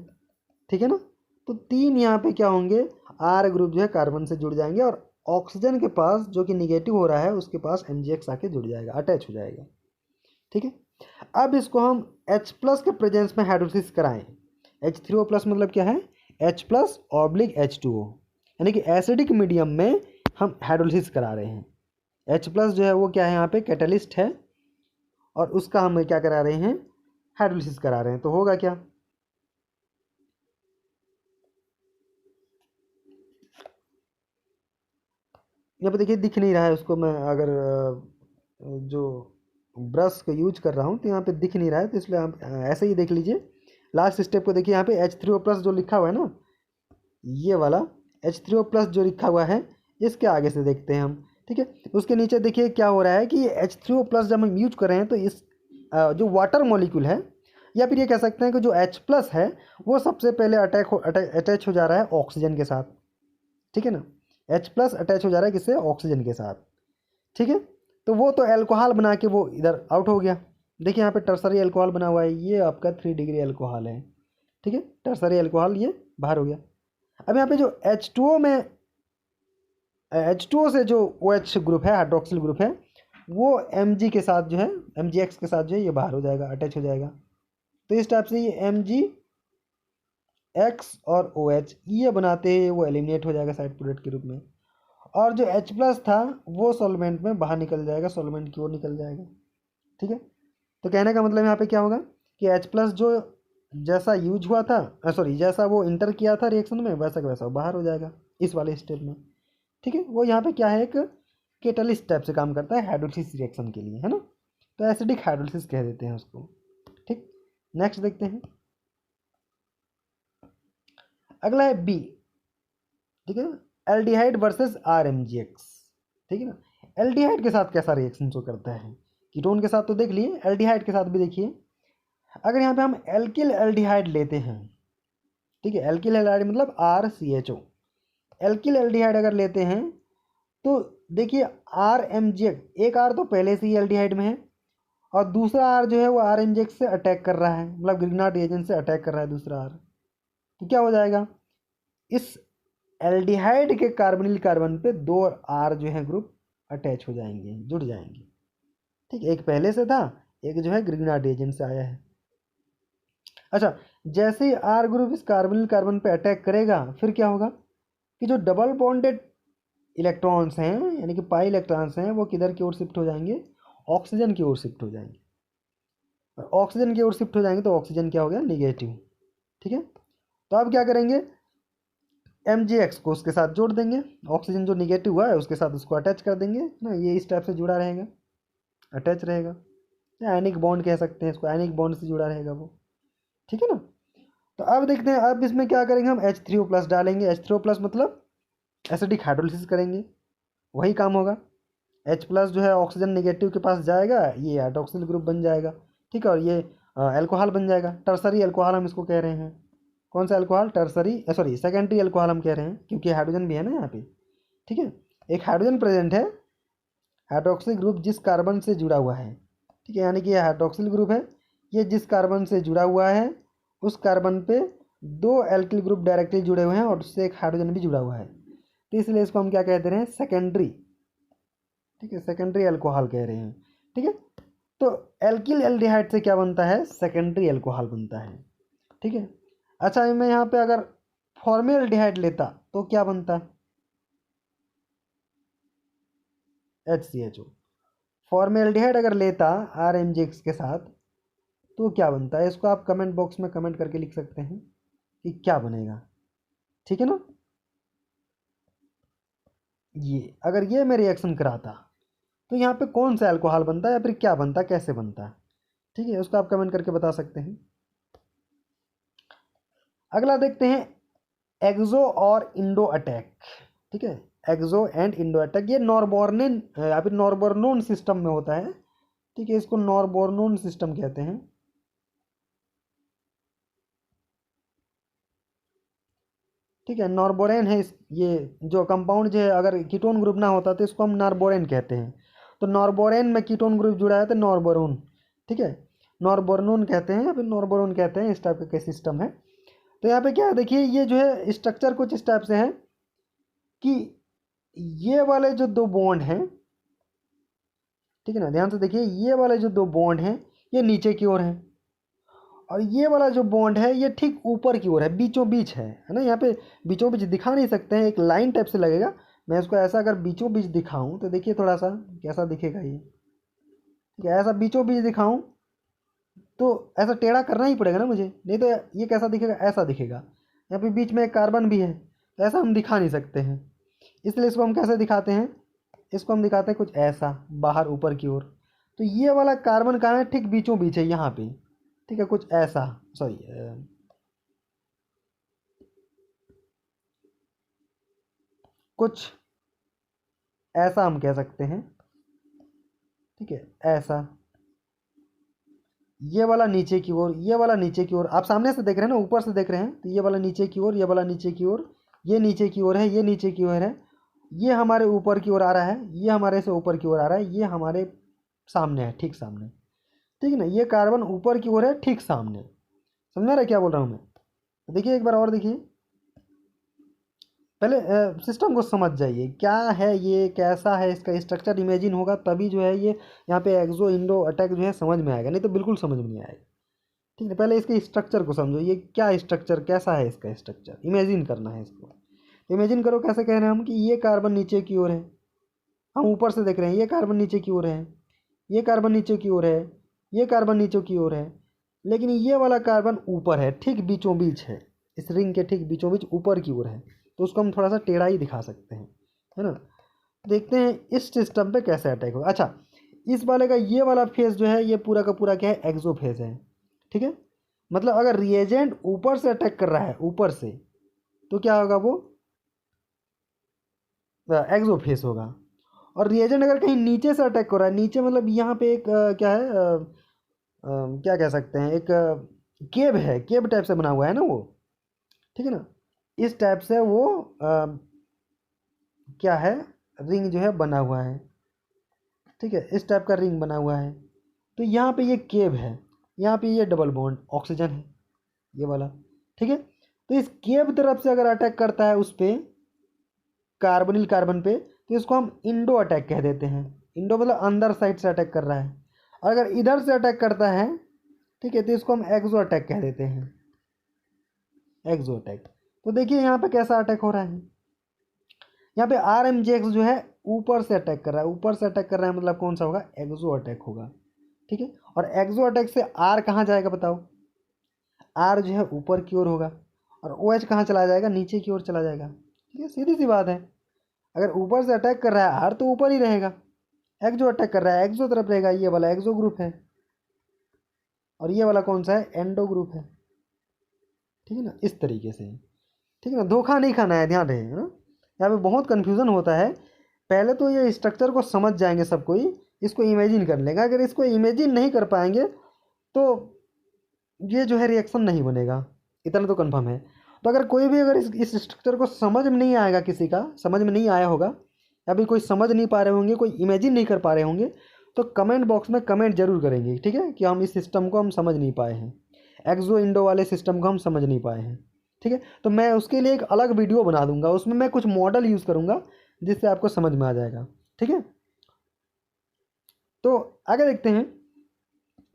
ठीक है ना। तो 3 यहाँ पे क्या होंगे, R ग्रुप जो है कार्बन से जुड़ जाएंगे, और ऑक्सीजन के पास जो कि निगेटिव हो रहा है उसके पास MgX आके जुड़ जाएगा, अटैच हो जाएगा, ठीक है। अब इसको हम H+ के प्रेजेंस में हाइड्रोलिसिस कराएं। H3O+ मतलब क्या है, H+/H2O, यानी कि एसिडिक मीडियम में हम हाइड्रोलिसिस करा रहे हैं। H+ जो है वो क्या है यहाँ पे, कैटलिस्ट है, और उसका हम क्या करा रहे हैं, हाइड्रोलिसिस करा रहे हैं। तो होगा क्या, यहाँ पे देखिए दिख नहीं रहा है उसको, मैं अगर जो ब्रश का यूज कर रहा हूँ तो यहाँ पे दिख नहीं रहा है, तो इसलिए आप ऐसे ही देख लीजिए। लास्ट स्टेप को देखिए, यहाँ पे H3O+ जो लिखा हुआ है ना, ये वाला H3O+ जो लिखा हुआ है, इसके आगे से देखते हैं हम, ठीक है। उसके नीचे देखिए क्या हो रहा है कि ये H3O+ जब हम यूज कर रहे हैं तो इस जो वाटर मॉलिक्यूल है, या फिर ये कह सकते हैं कि जो H+ है वो सबसे पहले अटैच हो जा रहा है ऑक्सीजन के साथ, ठीक है ना। H+ अटैच हो जा रहा है किससे, ऑक्सीजन के साथ, ठीक है। तो वो तो एल्कोहल बना के वो इधर आउट हो गया। देखिए यहाँ पे टर्सरी एल्कोहल बना हुआ है, ये आपका 3 डिग्री एल्कोहल है, ठीक है, टर्सरी एल्कोहल ये बाहर हो गया। अब यहाँ पे जो H2O में H2O से जो OH ग्रुप है, हाइड्रोक्सिल ग्रुप है, वो Mg के साथ जो है, MgX के साथ जो है ये बाहर हो जाएगा, अटैच हो जाएगा। तो इस टाइप से ये MgX और OH ये बनाते हैं, वो एलिमिनेट हो जाएगा साइड प्रोडक्ट के रूप में, और जो H+ था वो सॉल्वेंट में बाहर निकल जाएगा, सॉल्वेंट की ओर निकल जाएगा, ठीक है। तो कहने का मतलब यहाँ पे क्या होगा कि H+ जो जैसा यूज हुआ था, सॉरी जैसा वो इंटर किया था रिएक्शन में, वैसा का वैसा बाहर हो जाएगा इस वाले स्टेप में, ठीक है। वो यहाँ पे क्या है, एक कैटलिस्ट टाइप से काम करता है हाइड्रोलिसिस रिएक्शन के लिए, है ना। तो एसिडिक हाइड्रोलिसिस कह देते हैं उसको, ठीक। नेक्स्ट देखते हैं, अगला है B, ठीक है, एल्डिहाइड वर्सेस RMgX, ठीक है ना। एल्डिहाइड के साथ कैसा रिएक्शन शो करता है, कीटोन के साथ तो देख लिए, एल्डिहाइड के साथ भी देखिए। अगर यहाँ पे हम एल्किल एल्डिहाइड लेते हैं, ठीक है, एल्किल एल्डिहाइड मतलब RCHO, एल्किल एल्डिहाइड अगर लेते हैं तो देखिए RMGX, एक R तो पहले से ही एल्डिहाइड में है और दूसरा R जो है वो RMGX से अटैक कर रहा है, मतलब ग्रिग्नार्ड रिएजेंट से अटैक कर रहा है दूसरा R। तो क्या हो जाएगा, इस एल्डिहाइड के कार्बोनिल कार्बन पे दो R जो है ग्रुप अटैच हो जाएंगे, जुड़ जाएंगे, ठीक है, एक पहले से था, एक जो है ग्रिग्नार्ड रिएजेंट से आया है। अच्छा, जैसे ही R ग्रुप इस कार्बोनिल कार्बन पे अटैक करेगा फिर क्या होगा कि जो डबल बॉन्डेड इलेक्ट्रॉन्स हैं यानी कि पाई इलेक्ट्रॉन्स हैं वो किधर की ओर शिफ्ट हो जाएंगे, ऑक्सीजन की ओर शिफ्ट हो जाएंगे। और ऑक्सीजन की ओर शिफ्ट हो जाएंगे तो ऑक्सीजन क्या हो गया, निगेटिव, ठीक है। तो अब क्या करेंगे, MgX को उसके साथ जोड़ देंगे, ऑक्सीजन जो निगेटिव हुआ है उसके साथ उसको अटैच कर देंगे ना, ये इस टाइप से जुड़ा रहेगा, अटैच रहेगा, या आयनिक बॉन्ड कह सकते हैं इसको, आयनिक बॉन्ड से जुड़ा रहेगा वो, ठीक है ना। तो अब देखते हैं, अब इसमें क्या करेंगे, हम H3O+ डालेंगे, H3O+ मतलब एसिडिक हाइड्रोलिसिस करेंगे, वही काम होगा। H+ जो है ऑक्सीजन निगेटिव के पास जाएगा, ये हाइड्रोक्सिल ग्रुप बन जाएगा, ठीक है, और ये अल्कोहल बन जाएगा, टर्सरी अल्कोहल हम इसको कह रहे हैं। कौन सा alcohol, tertiary sorry secondary alcohol हम कह रहे हैं, क्योंकि हाइड्रोजन भी है ना यहाँ पे, ठीक है। एक हाइड्रोजन प्रेजेंट है, हाइड्रोक्सिल ग्रुप जिस कार्बन से जुड़ा हुआ है, ठीक है, यानी कि ये हाइड्रोक्सिल ग्रुप है, ये जिस कार्बन से जुड़ा हुआ है उस कार्बन पे दो एल्किल ग्रुप डायरेक्टली जुड़े हुए हैं और उससे एक हाइड्रोजन भी जुड़ा हुआ है, तो इसलिए इसको हम क्या कहते हैं, सेकेंडरी, ठीक है, सेकेंडरी अल्कोहल कह रहे हैं, ठीक है। तो एल्किल एल्डिहाइड से क्या बनता है, सेकेंडरी अल्कोहल बनता है, ठीक है। अच्छा, मैं यहाँ पे अगर फॉर्मेल्डिहाइड लेता तो क्या बनता, HCHO। फॉर्मेल्डिहाइड अगर लेता RMGX के साथ तो क्या बनता है, इसको आप कमेंट बॉक्स में कमेंट करके लिख सकते हैं कि क्या बनेगा, ठीक है ना। ये अगर ये मैं रिएक्शन कराता तो यहाँ पे कौन सा अल्कोहल बनता है या फिर क्या बनता, कैसे बनता है, ठीक है, उसको आप कमेंट करके बता सकते हैं। अगला देखते हैं एक्सो और इंडो अटैक, ठीक है, एक्सो एंड इंडो अटैक, ये नॉरबॉर्निन या फिर नॉरबोर्नोन सिस्टम में होता है, ठीक है, इसको नॉरबोर्नोन सिस्टम कहते हैं, ठीक है। नॉर्बोरेन है ये जो कंपाउंड जो है, अगर कीटोन ग्रुप ना होता तो इसको हम नॉर्बोरेन कहते हैं, तो नॉर्बोरेन में कीटोन ग्रुप जुड़ा है तो नॉर्बोरोन, ठीक है, नॉर्बोर्नोन कहते हैं या फिर नॉर्बोरोन कहते हैं, इस टाइप का सिस्टम है। तो यहाँ पे क्या है, देखिए ये जो है स्ट्रक्चर कुछ इस टाइप से है कि ये वाले जो दो बॉन्ड हैं, ठीक है ना, ध्यान से देखिए, ये वाले जो दो बॉन्ड हैं ये नीचे की ओर हैं और ये वाला जो बॉन्ड है ये ठीक ऊपर की ओर है, बीचों बीच है ना, यहाँ पे बीचों बीच दिखा नहीं सकते हैं, एक लाइन टाइप से लगेगा। मैं इसको ऐसा अगर बीचों बीच दिखाऊं तो देखिए थोड़ा सा कैसा दिखेगा ये, ठीक है, ऐसा बीचों बीच दिखाऊं तो ऐसा टेढ़ा करना ही पड़ेगा ना मुझे, नहीं तो ये कैसा दिखेगा, ऐसा दिखेगा, यहाँ पे बीच में एक कार्बन भी है, तो ऐसा हम दिखा नहीं सकते हैं, इसलिए इसको हम कैसे दिखाते हैं, इसको हम दिखाते हैं कुछ ऐसा बाहर ऊपर की ओर। तो ये वाला कार्बन कहाँ है, ठीक बीचों बीच है यहाँ पे, ठीक है, कुछ ऐसा, सॉरी कुछ ऐसा हम कह सकते हैं, ठीक है, ऐसा, ये वाला नीचे की ओर, ये वाला नीचे की ओर, आप सामने से देख रहे हैं ना, ऊपर से देख रहे हैं, तो ये वाला नीचे की ओर, ये वाला नीचे की ओर, ये नीचे की ओर है, ये नीचे की ओर है, ये हमारे ऊपर की ओर आ रहा है, ये हमारे से ऊपर की ओर आ रहा है, ये हमारे सामने है, ठीक सामने, ठीक है ना, ये कार्बन ऊपर की ओर है ठीक सामने, समझ रहे क्या बोल रहा हूँ मैं। तो देखिए एक बार और देखिए, पहले सिस्टम को समझ जाइए क्या है ये, कैसा है, इसका स्ट्रक्चर इमेजिन होगा तभी जो है ये यहाँ पे एक्सो इंडो अटैक जो है समझ में आएगा, नहीं तो बिल्कुल समझ में नहीं आएगा, ठीक है। पहले इसके स्ट्रक्चर को समझो, ये क्या स्ट्रक्चर, कैसा है इसका स्ट्रक्चर, इमेजिन करना है इसको। इमेजिन करो, कैसे कह रहे हैं हम कि ये कार्बन नीचे की ओर है, हम ऊपर से देख रहे हैं, ये कार्बन नीचे की ओर है, ये कार्बन नीचे की ओर है, ये कार्बन नीचे की ओर है, लेकिन ये वाला कार्बन ऊपर है, ठीक बीचों बीच है, इस रिंग के ठीक बीचों बीच ऊपर की ओर है, तो उसको हम थोड़ा सा टेढ़ा ही दिखा सकते हैं, है ना। देखते हैं इस सिस्टम पे कैसे अटैक होगा। अच्छा, इस वाले का ये वाला फेज जो है ये पूरा का पूरा क्या है, एक्सो फेज है, ठीक है, मतलब अगर रिएजेंट ऊपर से अटैक कर रहा है, ऊपर से, तो क्या होगा, वो एक्सो फेज होगा। और रिएजेंट अगर कहीं नीचे से अटैक कर रहा है, नीचे मतलब यहाँ पे एक क्या है, क्या कह सकते हैं, एक केब है, केब टाइप से बना हुआ है ना वो, ठीक है ना। इस टाइप से वो क्या है, रिंग जो है बना हुआ है, ठीक है, इस टाइप का रिंग बना हुआ है। तो यहाँ पे ये केब है, यहाँ पे ये डबल बॉन्ड ऑक्सीजन है ये वाला, ठीक है। तो इस केब तरफ से अगर अटैक करता है उस पर, कार्बोनिल कार्बन पे, तो इसको हम इंडो अटैक कह देते हैं। इंडो मतलब अंदर साइड से अटैक कर रहा है। और अगर इधर से अटैक करता है, ठीक है, तो इसको हम एक्सो अटैक कह देते हैं, एक्सो अटैक। तो देखिए यहाँ पे कैसा अटैक हो रहा है, यहाँ पे आर एम जे एक्स जो है ऊपर से अटैक कर रहा है, ऊपर से अटैक कर रहा है मतलब कौन सा होगा, एक्सो अटैक होगा, ठीक है। और एक्सो अटैक से आर कहाँ जाएगा बताओ, आर जो है ऊपर की ओर होगा, और ओ एच कहाँ चला जाएगा, नीचे की ओर चला जाएगा, ठीक है, सीधी सी बात है। अगर ऊपर से अटैक कर रहा है आर तो ऊपर ही रहेगा, एक्सो अटैक कर रहा है एक्सो तरफ रहेगा, ये वाला एक्सो ग्रुप है, और ये वाला कौन सा है, एंडो ग्रुप है, ठीक है ना, इस तरीके से, ठीक है ना। धोखा नहीं खाना है, ध्यान रहे है ना, यहाँ पे बहुत कन्फ्यूज़न होता है। पहले तो ये स्ट्रक्चर को समझ जाएंगे सब कोई, इसको इमेजिन कर लेगा। अगर इसको इमेजिन नहीं कर पाएंगे तो ये जो है रिएक्शन नहीं बनेगा, इतना तो कंफर्म है। तो अगर कोई भी अगर इस स्ट्रक्चर को समझ में नहीं आएगा, किसी का समझ में नहीं आया होगा, या फिर कोई समझ नहीं पा रहे होंगे, कोई इमेजिन नहीं कर पा रहे होंगे, तो कमेंट बॉक्स में कमेंट जरूर करेंगे, ठीक है, कि हम इस सिस्टम को हम समझ नहीं पाए हैं, एक्सो इंडो वाले सिस्टम को हम समझ नहीं पाए हैं, ठीक है। तो मैं उसके लिए एक अलग वीडियो बना दूंगा, उसमें मैं कुछ मॉडल यूज़ करूंगा जिससे आपको समझ में आ जाएगा, ठीक है। तो आगे देखते हैं,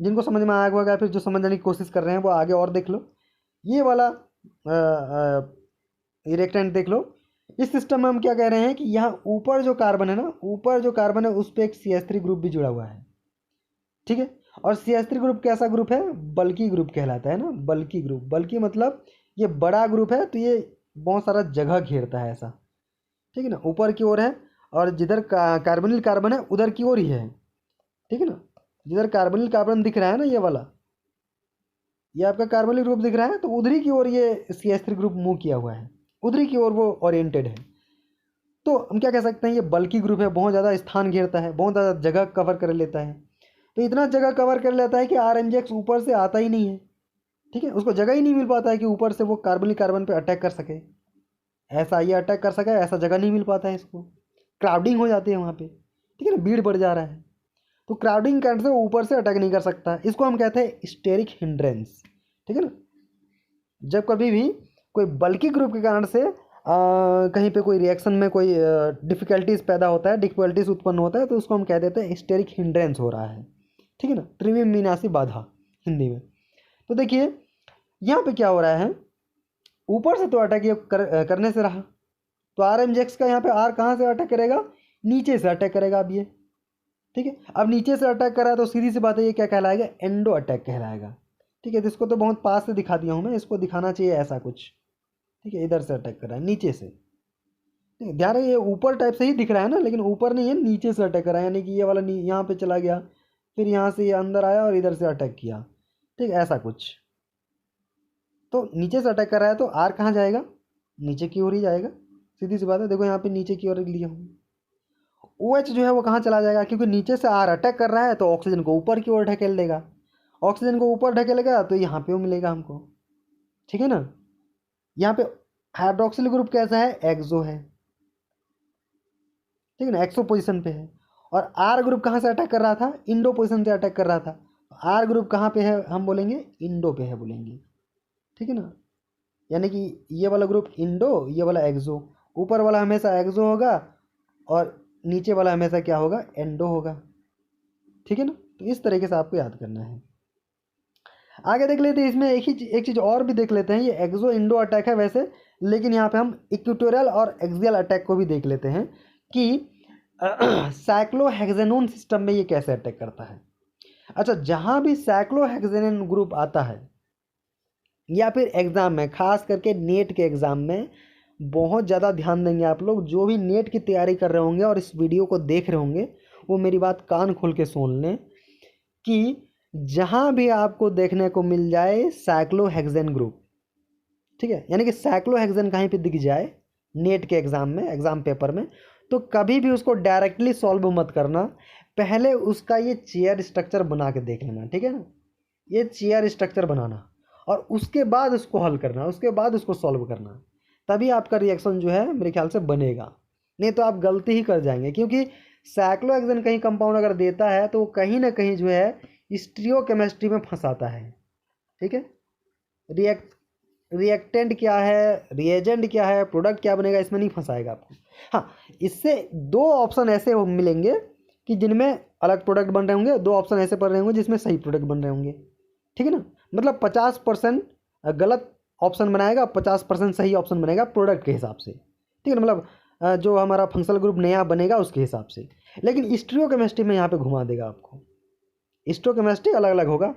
जिनको समझ में आया होगा, फिर जो समझने की कोशिश कर रहे हैं वो आगे और देख लो। ये वाला रेक्टेंट देख लो। इस सिस्टम में हम क्या कह रहे हैं कि यहाँ ऊपर जो कार्बन है ना, ऊपर जो कार्बन है उस पर एक CH3 ग्रुप भी जुड़ा हुआ है, ठीक है। और CH3 ग्रुप कैसा ग्रुप है, बल्कि ग्रुप कहलाता है ना, बल्कि ग्रुप, बल्कि मतलब ये बड़ा ग्रुप है, तो ये बहुत सारा जगह घेरता है ऐसा, ठीक है ना, ऊपर की ओर है, और जिधर कार्बोनिल कार्बन है उधर की ओर ही है, ठीक है ना। जिधर कार्बोनिल कार्बन दिख रहा है ना, ये वाला, ये आपका कार्बोनिल ग्रुप दिख रहा है, तो उधरी की ओर ये CH3 ग्रुप मूव किया हुआ है, उधरी की ओर वो ओरिएंटेड है। तो हम क्या कह सकते हैं, ये बल्कि ग्रुप है, बहुत ज़्यादा स्थान घेरता है, बहुत ज़्यादा जगह कवर कर लेता है। तो इतना जगह कवर कर लेता है कि RMJX ऊपर से आता ही नहीं है, ठीक है, उसको जगह ही नहीं मिल पाता है कि ऊपर से वो कार्बोनिल कार्बन पे अटैक कर सके, ऐसा ये अटैक कर सके, ऐसा जगह नहीं मिल पाता है इसको, क्राउडिंग हो जाती है वहाँ पे, ठीक है ना, भीड़ बढ़ जा रहा है। तो क्राउडिंग करने से वो ऊपर से अटैक नहीं कर सकता, इसको हम कहते हैं स्टेरिक हिंड्रेंस, ठीक है ना। जब कभी भी कोई बल्कि ग्रुप के कारण से कहीं पे कोई रिएक्शन में कोई डिफ़िकल्टीज पैदा होता है, डिफ़िकल्टीज उत्पन्न होता है, तो उसको हम कह देते हैं स्टेरिक हिंड्रेंस हो रहा है, ठीक है ना, त्रिविमीनासी बाधा हिंदी में। तो देखिए यहाँ पे क्या हो रहा है, ऊपर से तो अटैक ये करने से रहा, तो RMJX का यहाँ पे आर कहाँ से अटैक करेगा, नीचे से अटैक करेगा अब ये, ठीक है। अब नीचे से अटैक कर रहा है तो सीधी सी बात है, ये क्या कहलाएगा, एंडो अटैक कहलाएगा, ठीक है। तो इसको तो बहुत पास से दिखा दिया हूँ मैं, इसको दिखाना चाहिए ऐसा कुछ, ठीक है। इधर से अटैक कर रहा है नीचे से, ठीक है, ध्यान रहे ये ऊपर टाइप से ही दिख रहा है ना, लेकिन ऊपर नहीं है, नीचे से अटैक कर रहा है, यानी कि ये वाला यहाँ पे चला गया, फिर यहाँ से ये अंदर आया और इधर से अटैक किया, ठीक है, ऐसा कुछ। तो नीचे से अटैक कर रहा है तो आर कहाँ जाएगा, नीचे की ओर ही जाएगा, सीधी सी बात है। देखो यहाँ पे नीचे की ओर लिया हूँ, OH जो है वो कहाँ चला जाएगा, क्योंकि नीचे से आर अटैक कर रहा है तो ऑक्सीजन को ऊपर की ओर ढकेल देगा, ऑक्सीजन को ऊपर ढकेलेगा तो यहाँ पे वो मिलेगा हमको, ठीक है ना। यहाँ पे हाइड्रोक्सिल ग्रुप कैसा है, एक्सो है, ठीक है ना, एक्सो पोजीशन पे है। और आर ग्रुप कहाँ से अटैक कर रहा था, इंडो पोजीशन से अटैक कर रहा था। आर ग्रुप कहाँ पे है, हम बोलेंगे इंडो पे है बोलेंगे, ठीक है ना। यानी कि ये वाला ग्रुप इंडो, ये वाला एक्सो, ऊपर वाला हमेशा एक्सो होगा और नीचे वाला हमेशा क्या होगा, एंडो होगा, ठीक है ना। तो इस तरीके से आपको याद करना है। आगे देख लेते हैं, इसमें एक चीज़ और भी देख लेते हैं, ये एक्सो इंडो अटैक है वैसे, लेकिन यहाँ पे हम इक्वेटोरियल और एक्सियल अटैक को भी देख लेते हैं कि साइक्लोहेक्सेनोन सिस्टम में ये कैसे अटैक करता है। अच्छा, जहाँ भी साइक्लोहेक्सेनोन ग्रुप आता है या फिर एग्ज़ाम में, खास करके नेट के एग्ज़ाम में बहुत ज़्यादा ध्यान देंगे आप लोग, जो भी नेट की तैयारी कर रहे होंगे और इस वीडियो को देख रहे होंगे, वो मेरी बात कान खोल के सुन लें कि जहाँ भी आपको देखने को मिल जाए साइक्लोहेक्सेन ग्रुप, ठीक है, यानी कि साइक्लोहेक्सेन कहीं पे दिख जाए नेट के एग्ज़ाम में, एग्ज़ाम पेपर में, तो कभी भी उसको डायरेक्टली सॉल्व मत करना, पहले उसका ये चेयर स्ट्रक्चर बना के देख लेना, ठीक है ना। ये चेयर स्ट्रक्चर बनाना और उसके बाद उसको हल करना, उसके बाद उसको सॉल्व करना, तभी आपका रिएक्शन जो है मेरे ख्याल से बनेगा। नहीं तो आप गलती ही कर जाएंगे, क्योंकि साइक्लोहेक्सेन कहीं कंपाउंड अगर देता है तो वो कहीं ना कहीं जो है स्टीरियोकेमिस्ट्री में फंसाता है। ठीक है, रिएक्टेंट क्या है, रिएजेंट क्या है, प्रोडक्ट क्या बनेगा, इसमें नहीं फंसाएगा आपको। हाँ, इससे दो ऑप्शन ऐसे मिलेंगे कि जिनमें अलग प्रोडक्ट बन रहे होंगे, दो ऑप्शन ऐसे पड़ रहे होंगे जिसमें सही प्रोडक्ट बन रहे होंगे। ठीक है ना, मतलब 50% गलत ऑप्शन बनाएगा, 50% सही ऑप्शन बनेगा प्रोडक्ट के हिसाब से। ठीक है ना, मतलब जो हमारा फंक्शनल ग्रुप नया बनेगा उसके हिसाब से। लेकिन स्टीरियोकेमिस्ट्री में यहाँ पे घुमा देगा आपको, स्टीरियोकेमिस्ट्री अलग अलग होगा।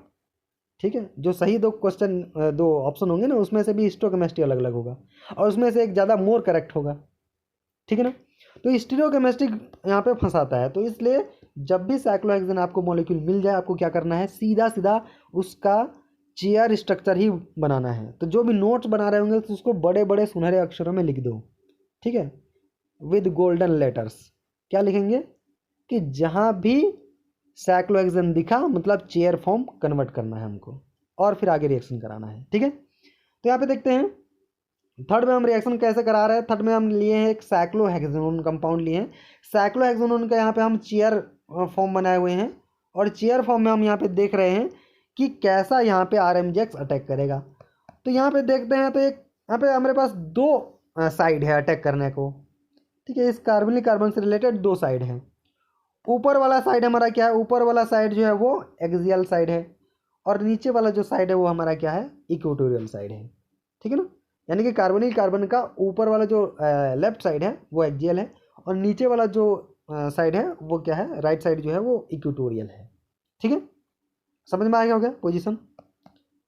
ठीक है, जो सही दो क्वेश्चन दो ऑप्शन होंगे ना, उसमें से भी स्टीरियोकेमिस्ट्री अलग अलग होगा और उसमें से एक ज़्यादा मोर करेक्ट होगा। ठीक है ना, तो स्टीरियोकेमिस्ट्री यहाँ पे फंसाता है। तो इसलिए जब भी साइक्लोहेक्सेन आपको मॉलिक्यूल मिल जाए, आपको क्या करना है, सीधा सीधा उसका चेयर स्ट्रक्चर ही बनाना है। तो जो भी नोट्स बना रहे होंगे तो उसको बड़े बड़े सुनहरे अक्षरों में लिख दो। ठीक है, विद गोल्डन लेटर्स। क्या लिखेंगे कि जहाँ भी साइक्लोहेक्सेन दिखा मतलब चेयर फॉर्म कन्वर्ट करना है हमको और फिर आगे रिएक्शन कराना है। ठीक है, तो यहाँ पे देखते हैं थर्ड में हम रिएक्शन कैसे करा रहे हैं। थर्ड में हम लिए हैं एक साइक्लोहेक्सेनोन कंपाउंड लिए हैं। साइक्लोहेक्सेनोन का यहाँ पे हम चेयर फॉर्म बनाए हुए हैं और चेयर फॉर्म में हम यहाँ पे देख रहे हैं कि कैसा यहाँ पे RMGX अटैक करेगा। तो यहाँ पे देखते हैं, तो एक यहाँ पे हमारे पास दो साइड है अटैक करने को। ठीक है, इस कार्बनिक कार्बन से रिलेटेड दो साइड हैं। ऊपर वाला साइड हमारा क्या है, ऊपर वाला साइड जो है वो एक्सियल साइड है और नीचे वाला जो साइड है वो हमारा क्या है, इक्वेटोरियल साइड है। ठीक है ना, यानी कि कार्बनिक कार्बन का ऊपर वाला जो लेफ्ट साइड है वो एक्सियल है और नीचे वाला जो साइड है वो क्या है, राइट साइड जो है वो इक्वेटोरियल है। ठीक है, समझ में आ गया होगा पोजीशन।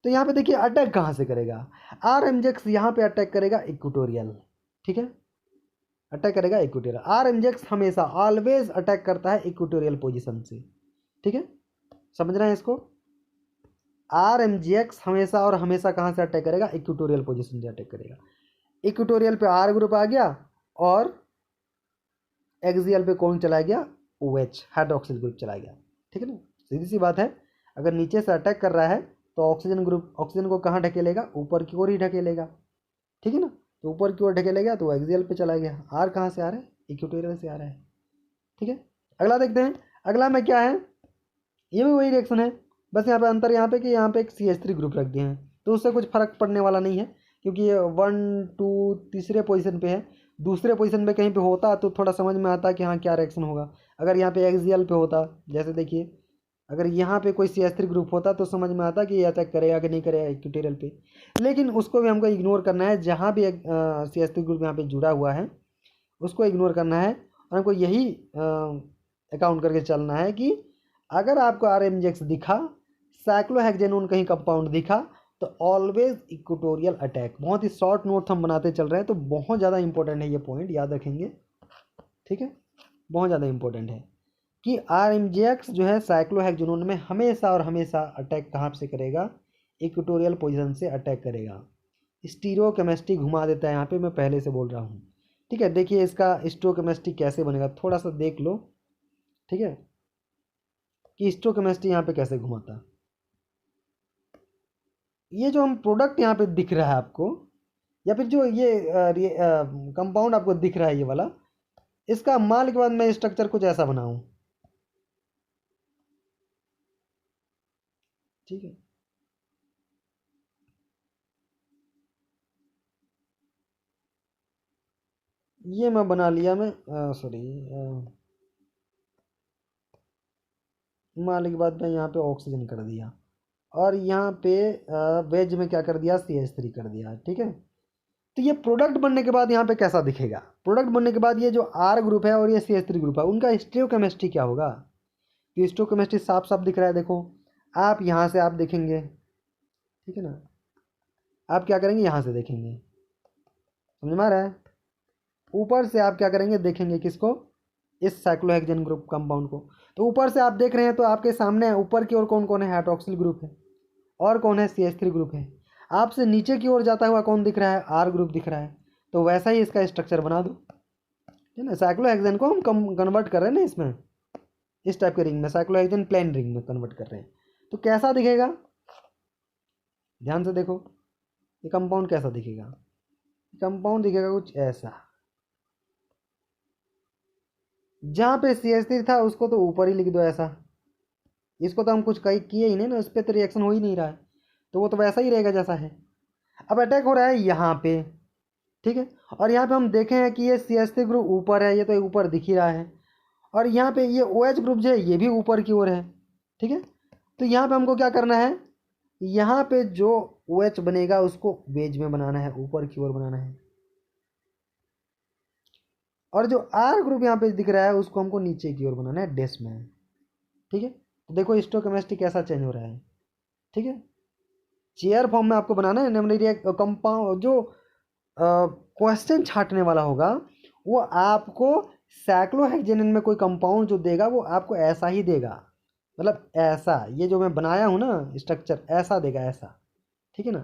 तो यहाँ पे देखिए अटैक कहाँ से करेगा, RMGX यहाँ पे अटैक करेगा इक्वेटोरियल। ठीक है, अटैक करेगा इक्वेटोरियल। RMGX हमेशा ऑलवेज अटैक करता है इक्वेटोरियल पोजीशन से। ठीक है, समझ रहे हैं इसको। RMGX हमेशा और हमेशा कहाँ से अटैक करेगा, इक्वेटोरियल पोजीशन से अटैक करेगा। इक्वेटोरियल पे R ग्रुप आ गया और एक्सियल पे कौन चला गया, OH हाइड्रोक्सिल ग्रुप चला गया। ठीक है ना, सीधी सी बात है, अगर नीचे से अटैक कर रहा है तो ऑक्सीजन ग्रुप ऑक्सीजन को कहाँ ढकेलेगा, ऊपर की ओर ही ढकेलेगा। ठीक है ना, तो ऊपर की ओर ढकेलेगा तो एक्सियल पे चला गया। R कहाँ से आ रहा है, इक्वेटोरियल से आ रहा है। ठीक है, अगला देखते हैं। अगला में क्या है, ये भी वही रिएक्शन है, बस यहाँ पे अंतर यहाँ पे कि यहाँ पे एक CH3 ग्रुप रख दिए हैं, तो उससे कुछ फर्क पड़ने वाला नहीं है क्योंकि ये 1 2 तीसरे पोजीशन पे है। दूसरे पोजीशन पे कहीं पे होता तो थोड़ा समझ में आता कि हाँ क्या रिएक्शन होगा। अगर यहाँ पे एक्सियल पे होता, जैसे देखिए अगर यहाँ पे कोई CH3 ग्रुप होता तो समझ में आता कि ये अटैक करेगा कि नहीं करेगा इक्वेटोरियल पे। लेकिन उसको भी हमको इग्नोर करना है, जहाँ भी CH3 ग्रुप यहाँ पे जुड़ा हुआ है उसको इग्नोर करना है और हमको यही अकाउंट करके चलना है कि अगर आपको RMGX दिखा, साइक्लोहेक्सेनोन कहीं कंपाउंड दिखा तो ऑलवेज इक्वेटोरियल अटैक। बहुत ही शॉर्ट नोट्स हम बनाते चल रहे हैं तो बहुत ज़्यादा इंपॉर्टेंट है, ये पॉइंट याद रखेंगे। ठीक है, बहुत ज़्यादा इंपॉर्टेंट है कि RMGX जो है साइक्लोहेक्सेनोन में हमेशा और हमेशा अटैक कहाँ से करेगा, इक्वेटोरियल पोजीशन से अटैक करेगा। स्टीरियोकेमिस्ट्री घुमा देता है यहाँ पे, मैं पहले से बोल रहा हूँ। ठीक है, देखिए इसका स्टीरियोकेमिस्ट्री कैसे बनेगा, थोड़ा सा देख लो। ठीक है, कि स्टीरियोकेमिस्ट्री यहाँ पे कैसे घुमाता। ये जो हम प्रोडक्ट यहाँ पे दिख रहा है आपको, या फिर जो ये कंपाउंड आपको दिख रहा है ये वाला, इसका मान के बाद मैं स्ट्रक्चर कुछ ऐसा बनाऊं। ठीक है, ये मैं बना लिया, मैं सॉरी मान के बाद मैं यहाँ पे ऑक्सीजन कर दिया और यहाँ पे वेज में क्या कर दिया, CH3 कर दिया। ठीक है, तो ये प्रोडक्ट बनने के बाद यहाँ पे कैसा दिखेगा, प्रोडक्ट बनने के बाद ये जो R ग्रुप है और ये CH3 ग्रुप है उनका स्टीरियोकेमिस्ट्री क्या होगा। तो स्टीरियोकेमिस्ट्री साफ साफ दिख रहा है, देखो आप यहाँ से आप देखेंगे। ठीक है ना, आप क्या करेंगे, यहाँ से देखेंगे, समझ में आ रहा है। ऊपर से आप क्या करेंगे, देखेंगे किसको, इस साइक्लोहेक्सेन ग्रुप कंपाउंड को। तो ऊपर से आप देख रहे हैं तो आपके सामने ऊपर की ओर कौन कौन है, हाइड्रोक्सिल ग्रुप है और कौन है, CH3 ग्रुप है। आपसे नीचे की ओर जाता हुआ कौन दिख रहा है, R ग्रुप दिख रहा है। तो वैसा ही इसका स्ट्रक्चर बना दो। है ना, साइक्लोहेक्सेन को हम कन्वर्ट कर रहे हैं ना इसमें, इस टाइप के रिंग में, साइक्लोहेक्सेन प्लेन रिंग में कन्वर्ट कर रहे हैं। तो कैसा दिखेगा, ध्यान से देखो ये कंपाउंड कैसा दिखेगा, कंपाउंड दिखेगा कुछ ऐसा। जहाँ पे CH3 था उसको तो ऊपर ही लिख दो ऐसा, इसको तो हम कुछ कहीं किए ही नहीं ना, उस पर तो रिएक्शन हो ही नहीं रहा है, तो वो तो वैसा ही रहेगा जैसा है। अब अटैक हो रहा है यहाँ पे, ठीक है, और यहाँ पे हम देखे हैं कि ये CH3 ग्रुप ऊपर है, ये तो ऊपर दिख ही रहा है, और यहाँ पे ये OH ग्रुप जो है ये भी ऊपर की ओर है, ठीक है। तो यहाँ पे हमको क्या करना है, यहाँ पे जो OH बनेगा उसको बेज में बनाना है, ऊपर की ओर बनाना है, और जो R ग्रुप यहाँ पे दिख रहा है उसको हमको नीचे की ओर बनाना है, डैश में, ठीक है। तो देखो स्टोकेमिस्ट्री कैसा चेंज हो रहा है, ठीक है। चेयर फॉर्म में आपको बनाना है, नॉमिनल कंपाउंड जो क्वेश्चन छांटने वाला होगा वो आपको साइक्लोहेक्सेन में कोई कंपाउंड जो देगा वो आपको ऐसा ही देगा, मतलब ऐसा, ये जो मैं बनाया हूँ ना स्ट्रक्चर ऐसा देगा, ऐसा, ठीक है ना।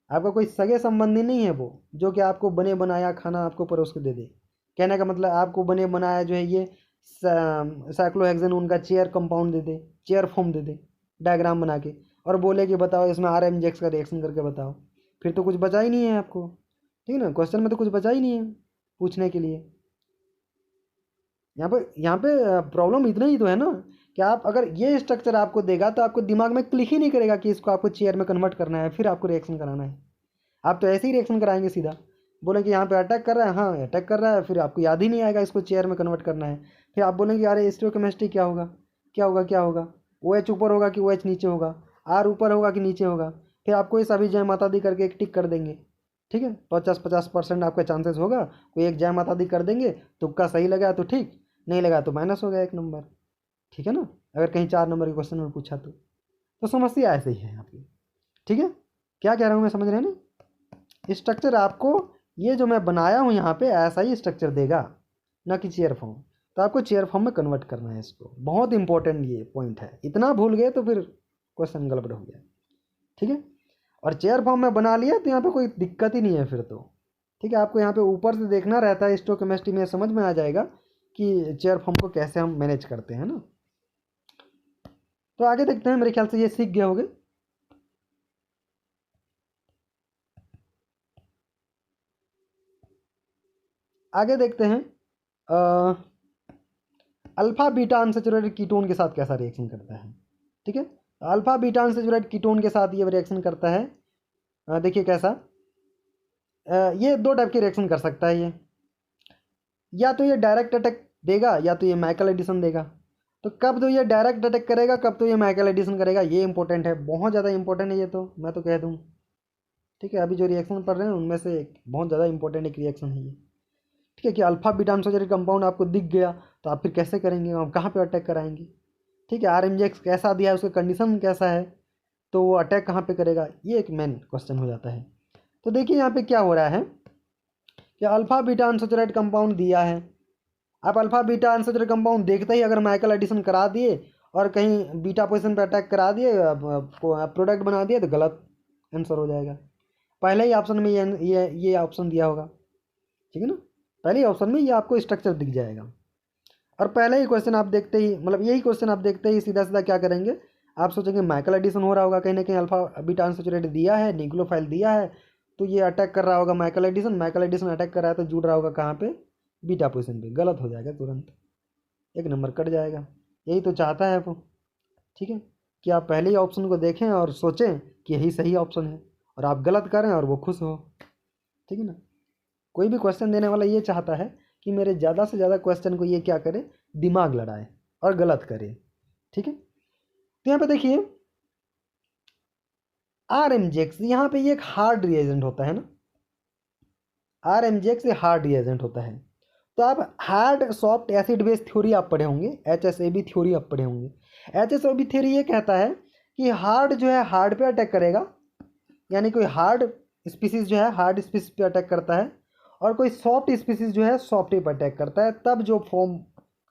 आपका कोई सगे संबंधी नहीं है वो जो कि आपको बने बनाया खाना आपको परोस के दे दे। कहने का मतलब आपको बने बनाया जो है ये साइक्लोहेक्सेन उनका चेयर कंपाउंड दे दे, चेयर फॉर्म दे दे डायग्राम बना के, और बोले कि बताओ इसमें RMJX का रिएक्शन करके बताओ, फिर तो कुछ बचा ही नहीं है आपको, ठीक है ना, क्वेश्चन में तो कुछ बचा ही नहीं है पूछने के लिए। यहाँ पे प्रॉब्लम इतना ही तो है ना कि आप अगर ये स्ट्रक्चर आपको देगा तो आपको दिमाग में क्लिक ही नहीं करेगा कि इसको आपको चेयर में कन्वर्ट करना है फिर आपको रिएक्शन कराना है। आप तो ऐसे ही रिएक्शन कराएंगे सीधा, बोलें कि यहाँ पे अटैक कर रहा है, हाँ अटैक कर रहा है, फिर आपको याद ही नहीं आएगा इसको चेयर में कन्वर्ट करना है। फिर आप बोलेंगे अरे स्टोइकोमेट्री क्या होगा, क्या होगा, क्या होगा, OH ऊपर होगा कि OH नीचे होगा, R ऊपर होगा कि नीचे होगा, फिर आपको ये सभी जय माता दी करके एक टिक कर देंगे, ठीक है। 50-50% आपका चांसेस होगा, कोई एक जय माता दी कर देंगे, तुक्का सही लगा तो ठीक, नहीं लगा तो माइनस हो गया 1 नंबर, ठीक है ना। अगर कहीं 4 नंबर के क्वेश्चन में पूछा तो समस्या ऐसे ही है यहाँ पे, ठीक है। क्या कह रहा हूँ मैं, समझ रहे हैं ना। स्ट्रक्चर आपको ये जो मैं बनाया हूँ यहाँ पे ऐसा ही स्ट्रक्चर देगा, ना कि चेयर फॉर्म। तो आपको चेयर फॉर्म में कन्वर्ट करना है इसको, बहुत इंपॉर्टेंट ये पॉइंट है, इतना भूल गए तो फिर क्वेश्चन गलत हो गया, ठीक है। और चेयर फॉर्म में बना लिया तो यहाँ पे कोई दिक्कत ही नहीं है फिर तो, ठीक है। आपको यहाँ पे ऊपर से देखना रहता है, स्टोइकोमेट्री में समझ में आ जाएगा कि चेयर फॉर्म को कैसे हम मैनेज करते हैं ना। तो आगे देखते हैं, मेरे ख्याल से ये सीख गया होगे। आगे देखते हैं अल्फा बीटा अनसैचुरेटेड कीटोन के साथ कैसा रिएक्शन करता है, ठीक है। अल्फा बीटा अनसैचुरेटेड कीटोन के साथ ये रिएक्शन करता है, देखिए कैसा, ये 2 टाइप के रिएक्शन कर सकता है ये, या तो ये डायरेक्ट अटैक देगा या तो ये माइकल एडिशन देगा। तो कब तो ये डायरेक्ट अटैक करेगा, कब तो ये माइकल एडिशन करेगा, ये इंपॉर्टेंट है, बहुत ज़्यादा इंपॉर्टेंट है ये, तो मैं तो कह दूँ, ठीक है। अभी जो रिएक्शन पढ़ रहे हैं उनमें से बहुत ज़्यादा इंपॉर्टेंट एक रिएक्शन है ये, ठीक है। कि अल्फा बीटा अनसैचुरेटेड कंपाउंड आपको दिख गया तो आप फिर कैसे करेंगे, आप कहाँ पे अटैक कराएंगे, ठीक है। RMJX कैसा दिया है, उसका कंडीशन कैसा है, तो वो अटैक कहाँ पे करेगा, ये एक मेन क्वेश्चन हो जाता है। तो देखिए यहाँ पे क्या हो रहा है कि अल्फा बीटा अनसैचुरेटेड कंपाउंड दिया है, आप अल्फा बीटा अनसैचुरेटेड कंपाउंड देखते ही अगर माइकल एडिशन करा दिए और कहीं बीटा पोजीशन पे अटैक करा दिए, प्रोडक्ट बना दिए, तो गलत आंसर हो जाएगा। पहले ही ऑप्शन में ये ऑप्शन दिया होगा, ठीक है ना, पहले ही ऑप्शन में ये आपको स्ट्रक्चर दिख जाएगा। और पहले ही क्वेश्चन आप देखते ही, मतलब यही क्वेश्चन आप देखते ही सीधा सीधा क्या करेंगे, आप सोचेंगे माइकल एडिशन हो रहा होगा, कहीं ना कहीं अल्फा बीटा अनसैचुरेटेड दिया है, न्यूक्लियोफाइल दिया है, तो ये अटैक कर रहा होगा माइकल एडिशन अटैक कर रहा है तो जुड़ रहा होगा कहाँ पे, बीटा पोजीशन पे, गलत हो जाएगा तुरंत, 1 नंबर कट जाएगा। यही तो चाहता है वो, ठीक है, कि आप पहले ही ऑप्शन को देखें और सोचें कि यही सही ऑप्शन है, और आप गलत करें और वो खुश हो, ठीक है ना। कोई भी क्वेश्चन देने वाला ये चाहता है कि मेरे ज़्यादा से ज़्यादा क्वेश्चन को ये क्या करे, दिमाग लड़ाए और गलत करे, ठीक है। तो यहाँ पे देखिए RMJX, यहाँ पे ये एक हार्ड रिएजेंट होता है ना, RMJX ये हार्ड रिएजेंट होता है। तो आप hard soft acid base theory आप पढ़े होंगे, HSAB थ्योरी आप पढ़े होंगे। HSAB थ्योरी ये कहता है कि हार्ड जो है हार्ड पे अटैक करेगा, यानी कोई हार्ड स्पीसीज जो है हार्ड स्पीसीज पे अटैक करता है, और कोई सॉफ्ट स्पीसीज जो है सॉफ्ट पे अटैक करता है, तब जो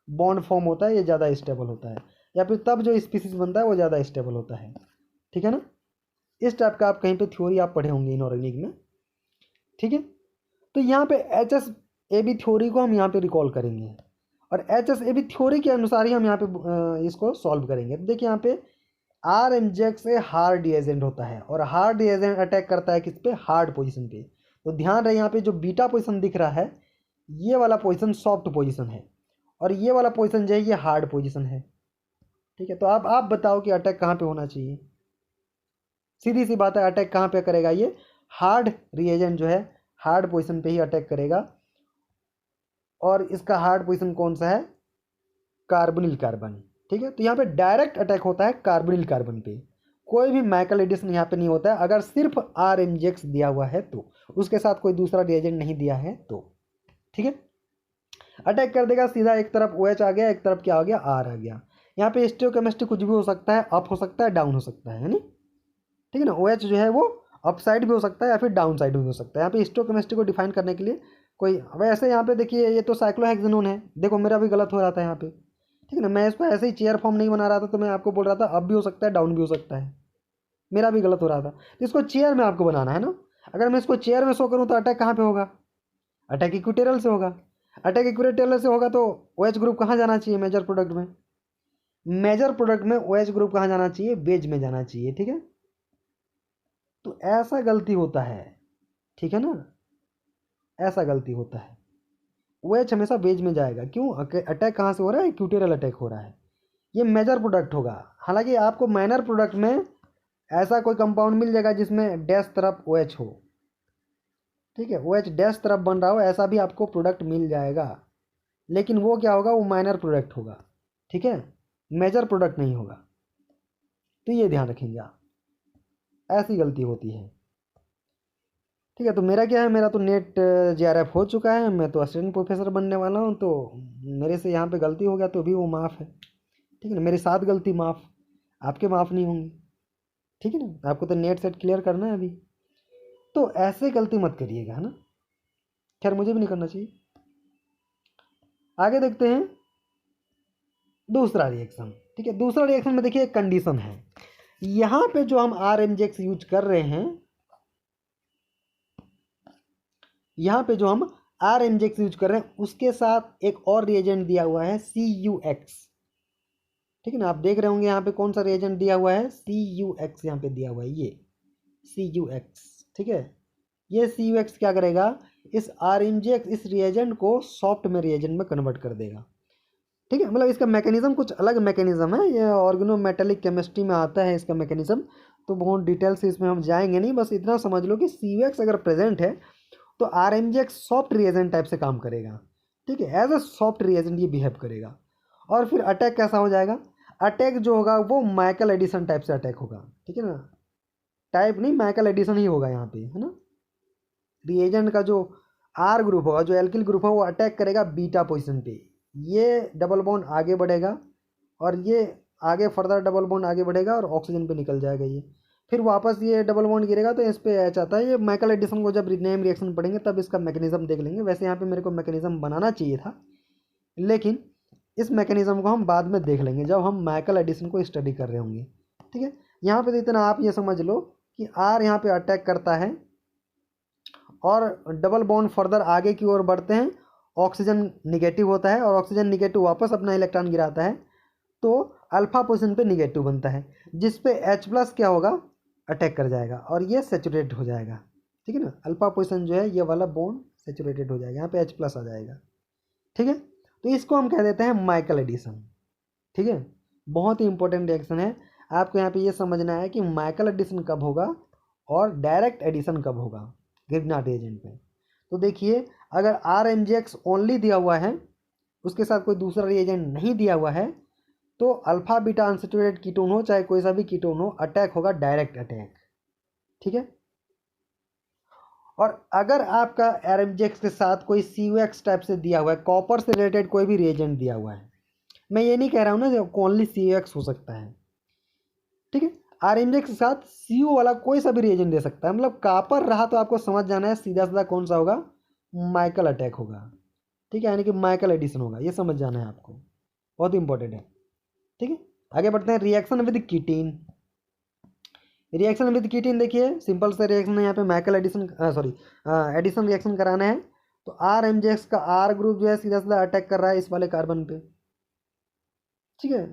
बॉन्ड फॉर्म होता है ये ज़्यादा स्टेबल होता है, या फिर तब जो स्पीसीज बनता है वो ज़्यादा स्टेबल होता है, ठीक है ना। इस टाइप का आप कहीं पे थ्योरी आप पढ़े होंगे इनऑर्गेनिक में, ठीक है। तो यहाँ पे HSAB थ्योरी को हम यहाँ पे रिकॉल करेंगे, और HSAB थ्योरी के अनुसार ही हम यहाँ पे इसको सॉल्व करेंगे। तो देखिए यहाँ पे आर एमजेक्स ए हार्ड रिएजेंट होता है और हार्ड रिएजेंट अटैक करता है किस पे, हार्ड पोजीशन पे। तो ध्यान रहे यहाँ पे जो बीटा पोजीशन दिख रहा है ये वाला पोजीशन सॉफ्ट पोजीशन है और ये वाला पोजीशन जो है ये हार्ड पोजीशन है। ठीक है, तो आप बताओ कि अटैक कहाँ पे होना चाहिए। सीधी सी बात है, अटैक कहाँ पे करेगा, ये हार्ड रिएजेंट जो है हार्ड पोजीशन पे ही अटैक करेगा। और इसका हार्ड पोजीशन कौन सा है, कार्बोनिल कार्बन। ठीक है, तो यहाँ पे डायरेक्ट अटैक होता है कार्बोनिल कार्बन पे, कोई भी माइकल एडिसन यहाँ पे नहीं होता है अगर सिर्फ आर एमजेक्स दिया हुआ है तो, उसके साथ कोई दूसरा रिएजेंट नहीं दिया है तो। ठीक है, अटैक कर देगा सीधा, एक तरफ ओ OH आ गया, एक तरफ क्या आ गया, आर आ गया। यहाँ पे स्टियोकेमिस्ट्री कुछ भी हो सकता है, अप हो सकता है, डाउन हो सकता है नहीं। ठीक है ना, ओ OH जो है वो अप साइड भी हो सकता है या फिर डाउन साइड भी हो सकता है। यहाँ पे स्टियोकेमिस्ट्री को डिफाइन करने के लिए कोई, वैसे यहाँ पे देखिए ये तो साइक्लोहेक्सेनोन है, देखो मेरा भी गलत हो रहा था यहाँ पे। ठीक है ना, मैं इस पर ऐसे ही चेयर फॉर्म नहीं बना रहा था तो मैं आपको बोल रहा था अप भी हो सकता है डाउन भी हो सकता है, मेरा भी गलत हो रहा था। तो इसको चेयर में आपको बनाना है ना, अगर मैं इसको चेयर में शो करूँ तो अटैक कहाँ पे होगा, अटैक इक्विटोरियल से होगा। अटैक इक्विटोरियल से होगा तो ओ OH ग्रुप कहाँ जाना चाहिए, मेजर प्रोडक्ट में, मेजर प्रोडक्ट में ओ OH ग्रुप कहाँ जाना चाहिए, बेज में जाना चाहिए। ठीक है, तो ऐसा गलती होता है, ठीक है ना, ऐसा गलती होता है। ओ OH हमेशा बेज में जाएगा, क्यों, अटैक कहाँ से हो रहा है, इक्विटोरियल अटैक हो रहा है, ये मेजर प्रोडक्ट होगा। हालांकि आपको माइनर प्रोडक्ट में ऐसा कोई कंपाउंड मिल जाएगा जिसमें डैश तरफ ओ OH हो। ठीक है, ओ OH डैश तरफ बन रहा हो ऐसा भी आपको प्रोडक्ट मिल जाएगा, लेकिन वो क्या होगा, वो माइनर प्रोडक्ट होगा। ठीक है, मेजर प्रोडक्ट नहीं होगा, तो ये ध्यान रखेंगे आप, ऐसी गलती होती है। ठीक है, तो मेरा क्या है, मेरा तो नेट JRF हो चुका है, मैं तो असिस्टेंट प्रोफेसर बनने वाला हूँ, तो मेरे से यहाँ पे गलती हो गया तो भी वो माफ़ है। ठीक है ना, मेरे साथ गलती माफ़, आपके माफ़ नहीं होंगी। ठीक है ना, आपको तो नेट सेट क्लियर करना है अभी, तो ऐसे गलती मत करिएगा, है ना। खैर मुझे भी नहीं करना चाहिए। आगे देखते हैं दूसरा रिएक्शन। ठीक है, दूसरा रिएक्शन में देखिए एक कंडीशन है, यहाँ पे जो हम आर एमजेक्स यूज कर रहे हैं, यहाँ पे जो हम आर एमजेक्स यूज कर रहे हैं उसके साथ एक और रिएजेंट दिया हुआ है CuX। ठीक है ना, आप देख रहे होंगे यहाँ पे कौन सा रिएजेंट दिया हुआ है, CuX यहाँ पे दिया हुआ है, ये CuX। ठीक है, ये CuX क्या करेगा, इस आर एमजेक्स इस रिएजेंट को सॉफ्ट में रिएजेंट में कन्वर्ट कर देगा। ठीक है, मतलब इसका मैकेनिज्म कुछ अलग मैकेनिज्म है, ये ऑर्गेनोमेटेलिक केमिस्ट्री में आता है इसका मैकेनिज्म, तो बहुत डिटेल से इसमें हम जाएंगे नहीं, बस इतना समझ लो कि CuX अगर प्रेजेंट है तो आर एमजेक्स सॉफ्ट रिएजेंट टाइप से काम करेगा। ठीक है, एज अ सॉफ्ट रिएजेंट ये बिहेव करेगा। और फिर अटैक कैसा हो जाएगा, अटैक जो होगा वो माइकल एडिसन टाइप से अटैक होगा। ठीक है ना, टाइप नहीं, माइकल एडिसन ही होगा यहाँ पे, है ना। रिएजेंट का जो आर ग्रुप होगा, जो एल्किल ग्रुप है, वो अटैक करेगा बीटा पोजिशन पे, ये डबल बॉन्ड आगे बढ़ेगा और ये आगे फर्दर डबल बॉन्ड आगे बढ़ेगा और ऑक्सीजन पे निकल जाएगा ये, फिर वापस ये डबल बॉन्ड गिरेगा तो इस पे एच आता है। ये माइकल एडिसन को जब नेम रिएक्शन पढ़ेंगे तब इसका मैकेनिज्म देख लेंगे। वैसे यहाँ पे मेरे को मैकेनिज्म बनाना चाहिए था, लेकिन इस मैकेनिज्म को हम बाद में देख लेंगे जब हम माइकल एडिसन को स्टडी कर रहे होंगे। ठीक है, यहाँ पे इतना आप ये समझ लो कि आर यहाँ पे अटैक करता है और डबल बॉन्ड फर्दर आगे की ओर बढ़ते हैं, ऑक्सीजन निगेटिव होता है और ऑक्सीजन निगेटिव वापस अपना इलेक्ट्रॉन गिराता है, तो अल्फा पोजीशन पे निगेटिव बनता है, जिस पे H+ क्या होगा, अटैक कर जाएगा और ये सेचुरेट हो जाएगा। ठीक है ना, अल्फा पोजीशन जो है ये वाला बॉन्ड सेचुरेटेड हो जाएगा, यहाँ पे H+ आ जाएगा। ठीक है, तो इसको हम कह देते हैं माइकल एडिसन। ठीक है, बहुत ही इंपॉर्टेंट रिएक्शन है, आपको यहाँ पे ये समझना है कि माइकल एडिसन कब होगा और डायरेक्ट एडिशन कब होगा ग्रिग्नार्ड रिएजेंट में। तो देखिए, अगर आर एमजेक्स ओनली दिया हुआ है, उसके साथ कोई दूसरा रिएजेंट नहीं दिया हुआ है, तो अल्फा बीटा अनसेचुरेटेड कीटोन हो चाहे कोई सा भी कीटोन हो, अटैक होगा डायरेक्ट अटैक। ठीक है, और अगर आपका एरएमजेक्स के साथ कोई CuX टाइप से दिया हुआ है, कॉपर से रिलेटेड कोई भी रिएजेंट दिया हुआ है, मैं ये नहीं कह रहा हूँ ना जो ओनली CuX हो सकता है। ठीक है, आरएमजेक्स के साथ Cu वाला कोई सा भी रिएजेंट दे सकता है, मतलब कॉपर रहा तो आपको समझ जाना है सीधा सीधा कौन सा होगा, माइकल अटैक होगा। ठीक है, यानी कि माइकल एडिसन होगा, ये समझ जाना है आपको, बहुत इंपॉर्टेंट है। ठीक है, आगे बढ़ते हैं, रिएक्शन विद कीटीन। रिएक्शन विद कीटीन देखिए सिंपल से रिएक्शन है, यहाँ पे माइकल एडिसन एडिसन रिएक्शन कराना है, तो आर एमजेक्स का आर ग्रुप जो है सीधा सीधा अटैक कर रहा है इस वाले कार्बन पे। ठीक है,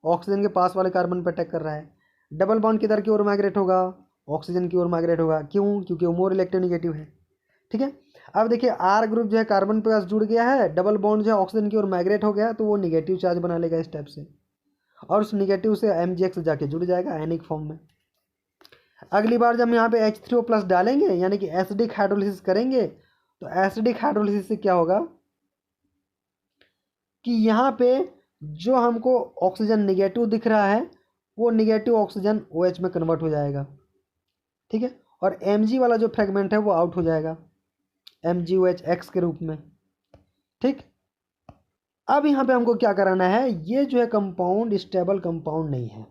ऑक्सीजन के पास वाले कार्बन पर अटैक कर रहा है। डबल बॉन्ड किधर की ओर माइग्रेट होगा, ऑक्सीजन की ओर माइग्रेट होगा। क्यों? क्योंकि वो मोर इलेक्ट्रोनेगेटिव है। ठीक है, अब देखिए आर ग्रुप जो है कार्बन के पास जुड़ गया है, डबल बॉन्ड जो है ऑक्सीजन की ओर माइग्रेट हो गया, तो वो निगेटिव चार्ज बना लेगा इस टाइप से, और उस निगेटिव से MgX जाके जुड़ जाएगा आयनिक फॉर्म में। अगली बार जब हम यहाँ पे H3O+ डालेंगे यानी कि एसिडिक हाइड्रोलिसिस करेंगे, तो एसिडिक हाइड्रोलिसिस से क्या होगा कि यहाँ पे जो हमको ऑक्सीजन निगेटिव दिख रहा है वो निगेटिव ऑक्सीजन OH में कन्वर्ट हो जाएगा। ठीक है, और Mg वाला जो फ्रेगमेंट है वो आउट हो जाएगा MgOH के रूप में। ठीक, अब यहाँ पे हमको क्या कराना है, ये जो है कंपाउंड स्टेबल कंपाउंड नहीं है।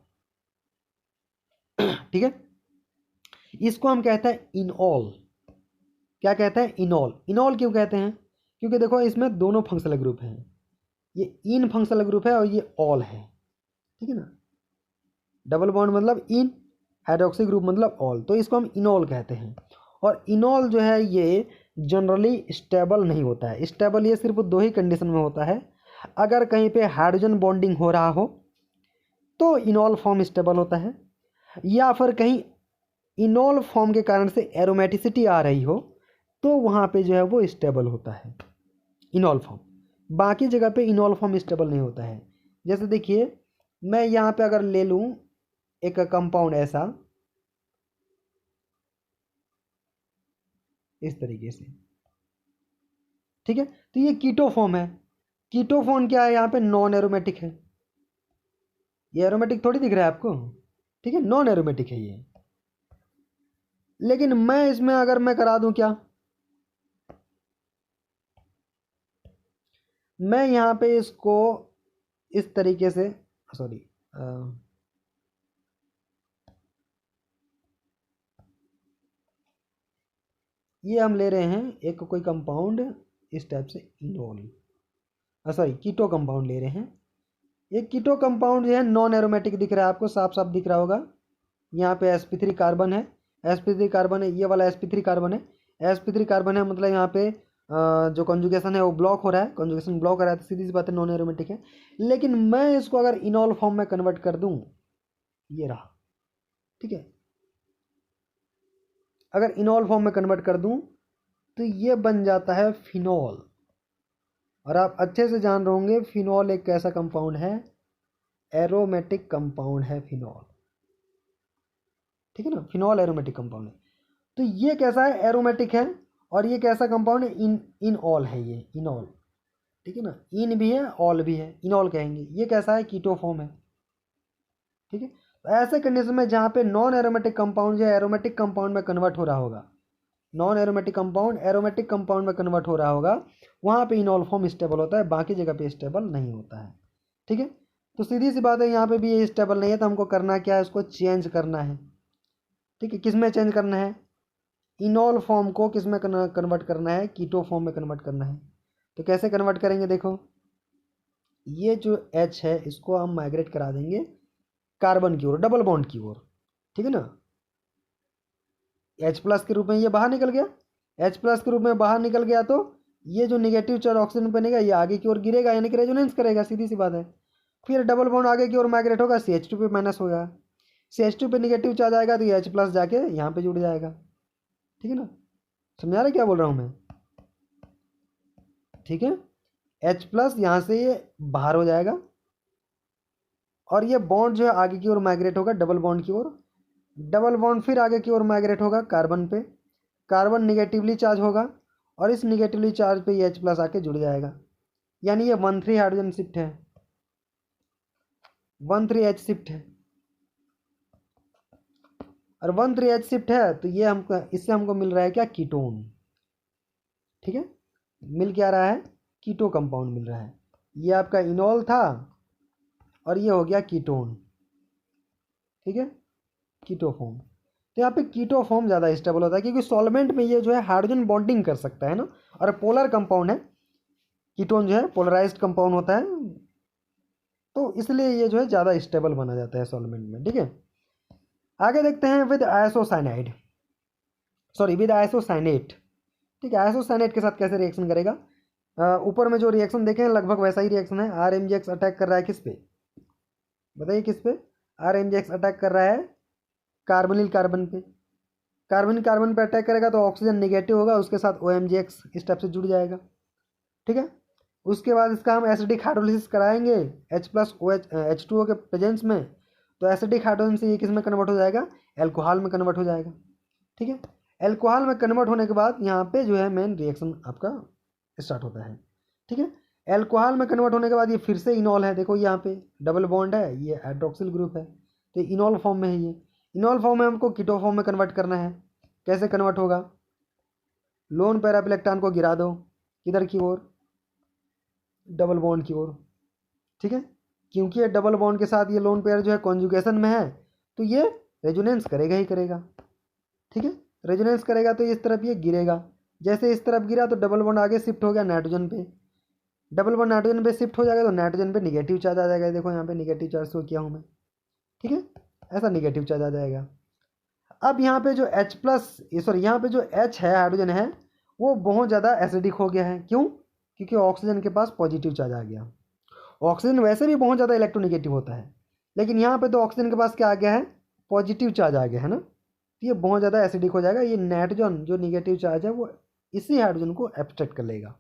ठीक है, इसको हम कहते हैं इनऑल। क्या कहते हैं? इनऑल। इनऑल क्यों कहते हैं? क्योंकि देखो इसमें दोनों फंक्शनल ग्रुप हैं, ये इन फंक्शनल ग्रुप है और ये ऑल है। ठीक है ना, डबल बॉन्ड मतलब इन, हाइड्रोक्सी ग्रुप मतलब ऑल, तो इसको हम इनॉल कहते हैं। और इनॉल जो है ये जनरली स्टेबल नहीं होता है। स्टेबल ये सिर्फ दो ही कंडीशन में होता है, अगर कहीं पे हाइड्रोजन बॉन्डिंग हो रहा हो तो इनॉल फॉर्म स्टेबल होता है, या फिर कहीं इनॉल फॉर्म के कारण से एरोमेटिसिटी आ रही हो तो वहाँ पे जो है वो स्टेबल होता है इनॉल फॉर्म। बाकी जगह पे इनॉल फॉर्म स्टेबल नहीं होता है। जैसे देखिए मैं यहाँ पे अगर ले लूँ एक कंपाउंड ऐसा, इस तरीके से, ठीक है, तो ये कीटो फॉर्म है। कीटो फॉर्म क्या है? यहाँ पे नॉन एरोमेटिक है। ये एरोमेटिक थोड़ी दिख रहा है आपको, ठीक है, नॉन एरोमेटिक है ये। लेकिन मैं इसमें अगर मैं करा दूं क्या, मैं यहाँ पे इसको इस तरीके से, सॉरी, ये हम ले रहे हैं एक कोई कंपाउंड इस टाइप से इनॉल, सॉरी कीटो कंपाउंड ले रहे हैं। ये कीटो कंपाउंड जो है नॉन एरोमेटिक दिख रहा है आपको, साफ साफ दिख रहा होगा। यहाँ पे sp3 कार्बन है, sp3 कार्बन है, ये वाला sp3 कार्बन है। sp3 कार्बन है मतलब यहाँ पे जो कॉन्जुगेशन है वो ब्लॉक हो रहा है, कॉन्जुगेशन ब्लॉक हो रहा है, तो सीधी सी बात है नॉन एरोमेटिक है। लेकिन मैं इसको अगर इनॉल फॉर्म में कन्वर्ट कर दूं, ये रहा, ठीक है, अगर इनॉल फॉर्म में कन्वर्ट कर दूं तो ये बन जाता है फिनॉल। और आप अच्छे से जान रहे होंगे फिनॉल एक कैसा कंपाउंड है, एरोमेटिक कंपाउंड है फिनॉल। ठीक है ना, फिनॉल एरोमेटिक कंपाउंड है। तो ये कैसा है? एरोमेटिक है। और ये कैसा कंपाउंड है? इनऑल है ये, इनऑल। ठीक है ना, इन भी है ऑल भी है, इनऑल कहेंगे। ये कैसा है? कीटो फॉर्म है। ठीक है, तो ऐसे कंडीशन में जहाँ पे नॉन एरोमेटिक कंपाउंड जो है एरोमेटिक कंपाउंड में कन्वर्ट हो रहा होगा, non aromatic compound aromatic compound में कन्वर्ट हो रहा होगा, वहाँ पे इनऑल फॉर्म स्टेबल होता है, बाकी जगह पे स्टेबल नहीं होता है। ठीक है, तो सीधी सी बात है यहाँ पे भी ये स्टेबल नहीं है, तो हमको करना क्या है? इसको चेंज करना है। ठीक है, किस में चेंज करना है? इनॉल फॉर्म को किस में कन्वर्ट करना है? कीटो फॉर्म में कन्वर्ट करना है। तो कैसे कन्वर्ट करेंगे? देखो ये जो H है इसको हम माइग्रेट करा देंगे कार्बन की ओर, डबल बॉन्ड की ओर। ठीक है ना, H+ के रूप में ये बाहर निकल गया, H+ के रूप में बाहर निकल गया, तो ये जो निगेटिव चार्ज ऑक्सीजन बनेगा ये आगे की ओर गिरेगा, यानी कि रेजोनेंस करेगा, सीधी सी बात है। फिर डबल बॉन्ड आगे की ओर माइग्रेट होगा, CH2 पे माइनस होगा, CH2 पे निगेटिव चार्ज आएगा तो ये H+ जाके यहाँ पे जुड़ जाएगा। ठीक है ना, समझा रहे क्या बोल रहा हूँ मैं? ठीक है, H+ यहाँ से ये बाहर हो जाएगा और ये बॉन्ड जो है आगे की ओर माइग्रेट होगा डबल बॉन्ड की ओर। डबल बॉन्ड फिर आगे की ओर माइग्रेट होगा कार्बन पे, कार्बन निगेटिवली चार्ज होगा और इस निगेटिवली चार्ज पे ये H+ आके जुड़ जाएगा, यानी ये 1,3 हाइड्रोजन शिफ्ट है, 1,3H शिफ्ट है। और 1,3H शिफ्ट है तो ये हमको, इससे हमको मिल रहा है क्या? कीटोन। ठीक है, मिल क्या रहा है? कीटो कंपाउंड मिल रहा है। ये आपका इनॉल था और ये हो गया कीटोन। ठीक है, कीटो फॉर्म। तो यहाँ पे कीटो फॉर्म ज़्यादा स्टेबल होता है क्योंकि सॉल्वेंट में ये जो है हाइड्रोजन बॉन्डिंग कर सकता है ना, और पोलर कंपाउंड है, कीटोन जो है पोलराइज्ड कंपाउंड होता है, तो इसलिए ये जो है ज़्यादा स्टेबल माना जाता है सॉल्वेंट में। ठीक है, आगे देखते हैं with isocyanide, sorry with isocyanate. ठीक है, आइसोसाइनेट के साथ कैसे रिएक्शन करेगा? ऊपर में जो रिएक्शन देखे हैं लगभग वैसा ही रिएक्शन है। RMgX अटैक कर रहा है किस पे? बताइए किस पे, RMGX अटैक कर रहा है कार्बोनिल कार्बन पे। कार्बन कार्बन पे अटैक करेगा तो ऑक्सीजन नेगेटिव होगा, उसके साथ OMGX इस टाइप से जुड़ जाएगा। ठीक है, उसके बाद इसका हम एसिडिक हाइड्रोलिसिस कराएंगे H2O के प्रेजेंस में, तो एसिडिक हाइड्रोजन से ये किस में कन्वर्ट हो जाएगा, एल्कोहल में कन्वर्ट हो जाएगा। ठीक है, एल्कोहल में कन्वर्ट होने के बाद यहाँ पे जो है मेन रिएक्शन आपका स्टार्ट होता है। ठीक है, एल्कोहल में कन्वर्ट होने के बाद ये फिर से इनॉल है, देखो यहाँ पे डबल बॉन्ड है, ये हाइड्रोक्सिल ग्रुप है, तो इनॉल फॉर्म में है। ये इनॉल फॉर्म में हमको कीटो फॉर्म में कन्वर्ट करना है। कैसे कन्वर्ट होगा, लोन पैरा इलेक्ट्रॉन को गिरा दो किधर की ओर, डबल बॉन्ड की ओर। ठीक है, क्योंकि ये डबल बॉन्ड के साथ ये लोन पेयर जो है कॉन्जुगेशन में है, तो ये रेजोनेंस करेगा ही करेगा। ठीक है, रेजोनेंस करेगा तो इस तरफ ये गिरेगा, जैसे इस तरफ गिरा तो डबल बॉन्ड आगे शिफ्ट हो गया नाइट्रोजन पे, डबल बॉन्ड नाइट्रोजन पे शिफ्ट हो जाएगा तो नाइट्रोजन पे निगेटिव चार्ज आ जाएगा। देखो यहाँ पे निगेटिव चार्ज शो किया हूँ मैं। ठीक है, ऐसा निगेटिव चार्ज आ जाएगा। अब यहाँ पे जो H प्लस सॉरी यहाँ पे जो H है हाइड्रोजन है वो बहुत ज़्यादा एसिडिक हो गया है। क्यों, क्योंकि ऑक्सीजन के पास पॉजिटिव चार्ज आ गया। ऑक्सीजन वैसे भी बहुत ज़्यादा इलेक्ट्रोनिगेटिव होता है, लेकिन यहाँ पे तो ऑक्सीजन के पास क्या आ गया है, पॉजिटिव चार्ज आ गया है ना, तो ये बहुत ज़्यादा एसिडिक हो जाएगा। ये नाइट्रोजन जो निगेटिव चार्ज है वो इसी हाइड्रोजन को एब्स्ट्रैक्ट कर लेगा।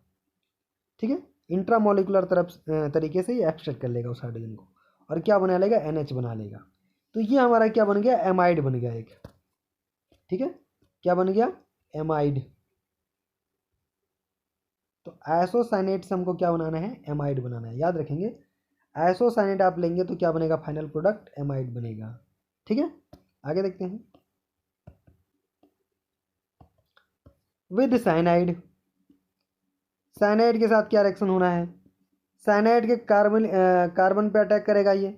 ठीक है, इंट्रामोलिकुलर तरीके से ये एब्स्ट्रैक्ट कर लेगा उस हाइड्रोजन को, और क्या बना लेगा, NH बना लेगा। तो ये हमारा क्या बन गया, एमाइड बन गया एक। ठीक है, क्या बन गया, एमाइड। तो आइसोसाइनेट से हमको क्या बनाना है, एमाइड बनाना है। याद रखेंगे, आइसोसाइनेट आप लेंगे तो क्या बनेगा, फाइनल प्रोडक्ट एमाइड बनेगा। ठीक है, आगे देखते हैं। विद साइनाइड, साइनाइड के साथ क्या रिएक्शन होना है, साइनाइड के कार्बन पे अटैक करेगा ये।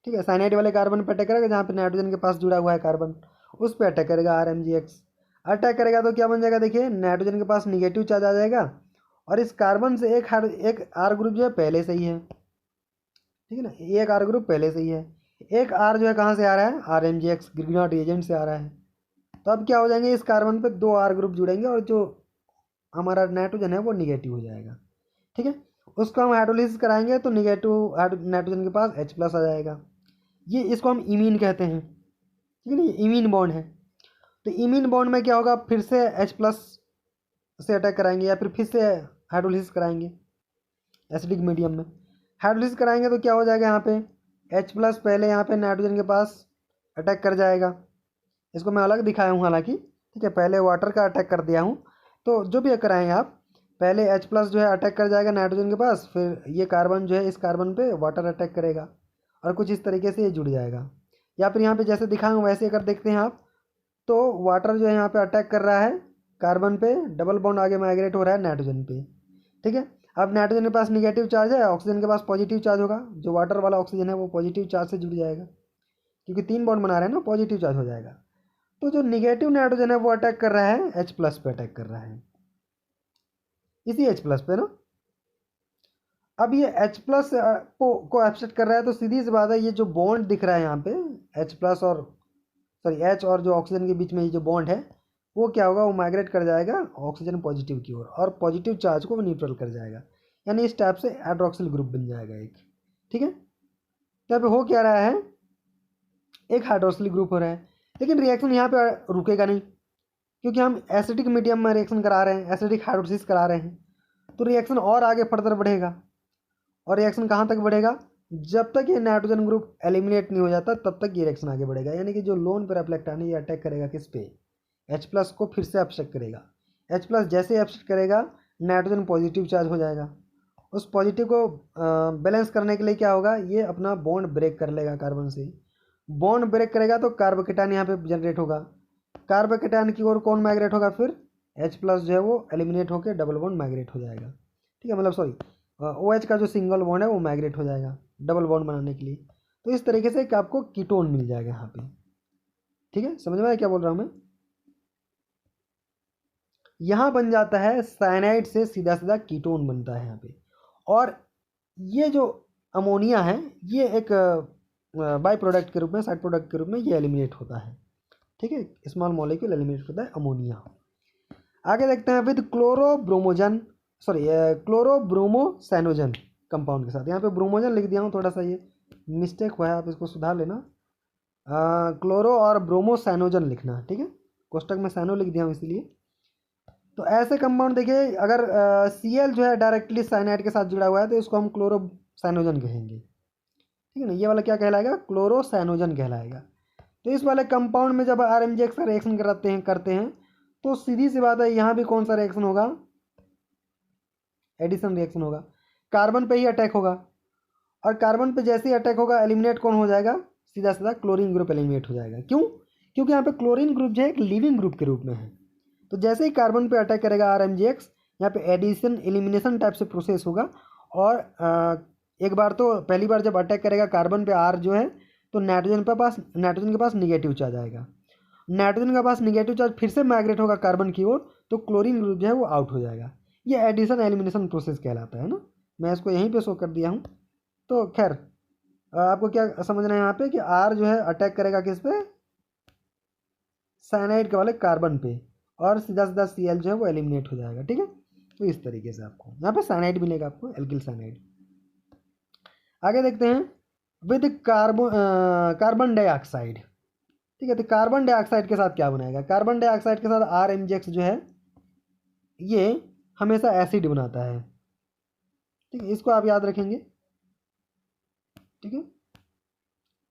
ठीक है, साइनाइड वाले कार्बन पे अटैक करेगा, जहाँ पे नाइट्रोजन के पास जुड़ा हुआ है कार्बन, उस पे अटैक करेगा RMGX। अटैक करेगा तो क्या बन जाएगा, देखिए नाइट्रोजन के पास निगेटिव चार्ज आ जाएगा, और इस कार्बन से एक R ग्रुप जो है पहले से ही है। ठीक है ना, एक R ग्रुप पहले से ही है, एक R जो है कहाँ से आ रहा है, RMGX ग्रिग्नॉट रिएजेंट से आ रहा है। तो अब क्या हो जाएंगे, इस कार्बन पे 2 R ग्रुप जुड़ेंगे और जो हमारा नाइट्रोजन है वो निगेटिव हो जाएगा। ठीक है, उसको हम हाइड्रोलिसिस कराएंगे तो निगेटिव नाइट्रोजन के पास H प्लस आ जाएगा। ये इसको हम इमीन कहते हैं। ठीक है ना, ये इमीन बॉन्ड है। तो इमीन बॉन्ड में क्या होगा, फिर से H प्लस से अटैक कराएंगे या फिर से हाइड्रोलिसिस कराएंगे एसिडिक मीडियम में। हाइड्रोलिसिस कराएंगे तो क्या हो जाएगा, यहाँ पे H प्लस पहले यहाँ पे नाइट्रोजन के पास अटैक कर जाएगा। इसको मैं अलग दिखाया हूँ हालांकि। ठीक है, पहले वाटर का अटैक कर दिया हूँ, तो जो भी कराएंगे आप, पहले H प्लस जो है अटैक कर जाएगा नाइट्रोजन के पास, फिर ये कार्बन जो है इस कार्बन पे वाटर अटैक करेगा, और कुछ इस तरीके से ये जुड़ जाएगा। या फिर यहाँ पे जैसे दिखाया हूँ वैसे अगर देखते हैं आप, तो वाटर जो है यहाँ पे अटैक कर रहा है कार्बन पे, डबल बॉन्ड आगे माइग्रेट हो रहा है नाइट्रोजन पे। ठीक है, अब नाइट्रोजन के पास निगेटिव चार्ज है, ऑक्सीजन के पास पॉजिटिव चार्ज होगा, जो वाटर वाला ऑक्सीजन है वो पॉजिटिव चार्ज से जुड़ जाएगा, क्योंकि 3 बॉन्ड बना रहे हैं ना, पॉजिटिव चार्ज हो जाएगा। तो जो निगेटिव नाइट्रोजन है वो अटैक कर रहा है H प्लस पे अटैक कर रहा है, इसी H प्लस पे ना। अब ये H प्लस को एब्स्ट्रैक्ट कर रहा है, तो सीधी सी बात है, ये जो बॉन्ड दिख रहा है यहाँ पे H प्लस और सॉरी H और जो ऑक्सीजन के बीच में ये जो बॉन्ड है वो क्या होगा, वो माइग्रेट कर जाएगा ऑक्सीजन पॉजिटिव की ओर, और पॉजिटिव चार्ज को वो न्यूट्रल कर जाएगा, यानी इस टाइप से हाइड्रोक्सिल ग्रुप बन जाएगा एक। ठीक है, यहाँ पे हो क्या रहा है, एक हाइड्रोक्सिल ग्रुप हो रहा है, लेकिन रिएक्शन यहाँ पे रुकेगा नहीं, क्योंकि हम एसिडिक मीडियम में रिएक्शन करा रहे हैं, एसिडिक हाइड्रोलिसिस करा रहे हैं, तो रिएक्शन और आगे फर्दर बढ़ेगा। और रिएक्शन कहाँ तक बढ़ेगा, जब तक ये नाइट्रोजन ग्रुप एलिमिनेट नहीं हो जाता तब तक ये रिएक्शन आगे बढ़ेगा। यानी कि जो लोन पर इलेक्ट्रॉन है ये अटैक करेगा किस पे, H प्लस को फिर से एब्स्ट्रैक्ट करेगा। H प्लस जैसे एब्स्ट्रैक्ट करेगा नाइट्रोजन पॉजिटिव चार्ज हो जाएगा, उस पॉजिटिव को बैलेंस करने के लिए क्या होगा, ये अपना बॉन्ड ब्रेक कर लेगा कार्बन से। बॉन्ड ब्रेक करेगा तो कार्बोकेटायन यहाँ पे जनरेट होगा, कार्बोकेटायन की ओर कौन माइग्रेट होगा, फिर H प्लस जो है वो एलिमिनेट होकर डबल बॉन्ड माइग्रेट हो जाएगा। ठीक है, मतलब सॉरी OH का जो सिंगल बॉन्ड है वो माइग्रेट हो जाएगा डबल बॉन्ड बनाने के लिए। तो इस तरीके से कि आपको कीटोन मिल जाएगा यहाँ पे। ठीक है, समझ में आया क्या बोल रहा हूँ मैं। यहाँ बन जाता है साइनाइड से सीधा सीधा कीटोन बनता है यहाँ पे, और ये जो अमोनिया है ये एक बाई प्रोडक्ट के रूप में, साइड प्रोडक्ट के रूप में ये एलिमिनेट होता है। ठीक है, स्मॉल मॉलिक्यूल एलिमिनेट होता है अमोनिया। आगे देखते हैं विद क्लोरोब्रोमोजन सॉरी क्लोरोब्रोमोसाइनोजन कंपाउंड के साथ। यहाँ पे ब्रोमोजन लिख दिया हूँ थोड़ा सा, ये मिस्टेक हुआ है, आप इसको सुधार लेना। क्लोरो और ब्रोमो साइनोजन लिखना, ठीक है, कोष्टक में साइनो लिख दिया हूँ इसीलिए। तो ऐसे कंपाउंड देखिए, अगर Cl जो है डायरेक्टली साइनाइड के साथ जुड़ा हुआ है तो इसको हम क्लोरो साइनोजन कहेंगे, ठीक है ना। ये वाला क्या कहलाएगा, क्लोरो साइनोजन कहलाएगा। तो इस वाले कंपाउंड में जब RMGX का रिएक्शन करते हैं तो सीधी सी बात है, यहाँ भी कौन सा रिएक्शन होगा, एडिशन रिएक्शन होगा। कार्बन पे ही अटैक होगा, और कार्बन पे जैसे ही अटैक होगा एलिमिनेट कौन हो जाएगा, सीधा सीधा क्लोरीन ग्रुप एलिमिनेट हो जाएगा। क्यों, क्योंकि यहाँ पे क्लोरीन ग्रुप जो है एक लिविंग ग्रुप के रूप में है। तो जैसे ही कार्बन पे अटैक करेगा RMGX, यहाँ पे एडिशन एलिमिनेशन टाइप से प्रोसेस होगा। और एक बार तो पहली बार जब अटैक करेगा कार्बन पे R जो है, तो नाइट्रोजन के पास निगेटिव चार्ज आएगा। नाइट्रोजन के पास निगेटिव चार्ज फिर से माइग्रेट होगा कार्बन की ओर, तो क्लोरीन ग्रुप जो है वो आउट हो जाएगा। ये एडिशन एलिमिनेशन प्रोसेस कहलाता है ना। मैं इसको यहीं पे शो कर दिया हूँ। तो खैर आपको क्या समझना है यहाँ पे कि R जो है अटैक करेगा किस पे, साइनाइड के वाले कार्बन पे, और सीधा सीधा Cl जो है वो एलिमिनेट हो जाएगा, ठीक है। तो इस तरीके से आपको यहाँ पे साइनाइड मिलेगा, आपको एल्किल साइनाइड। आगे देखते हैं विद कार्बन डाइऑक्साइड, ठीक है। तो कार्बन डाइऑक्साइड के साथ क्या बनाएगा, कार्बन डाइऑक्साइड के साथ RMGX जो है ये हमेशा एसिड बनाता है, ठीक है, इसको आप याद रखेंगे, ठीक है।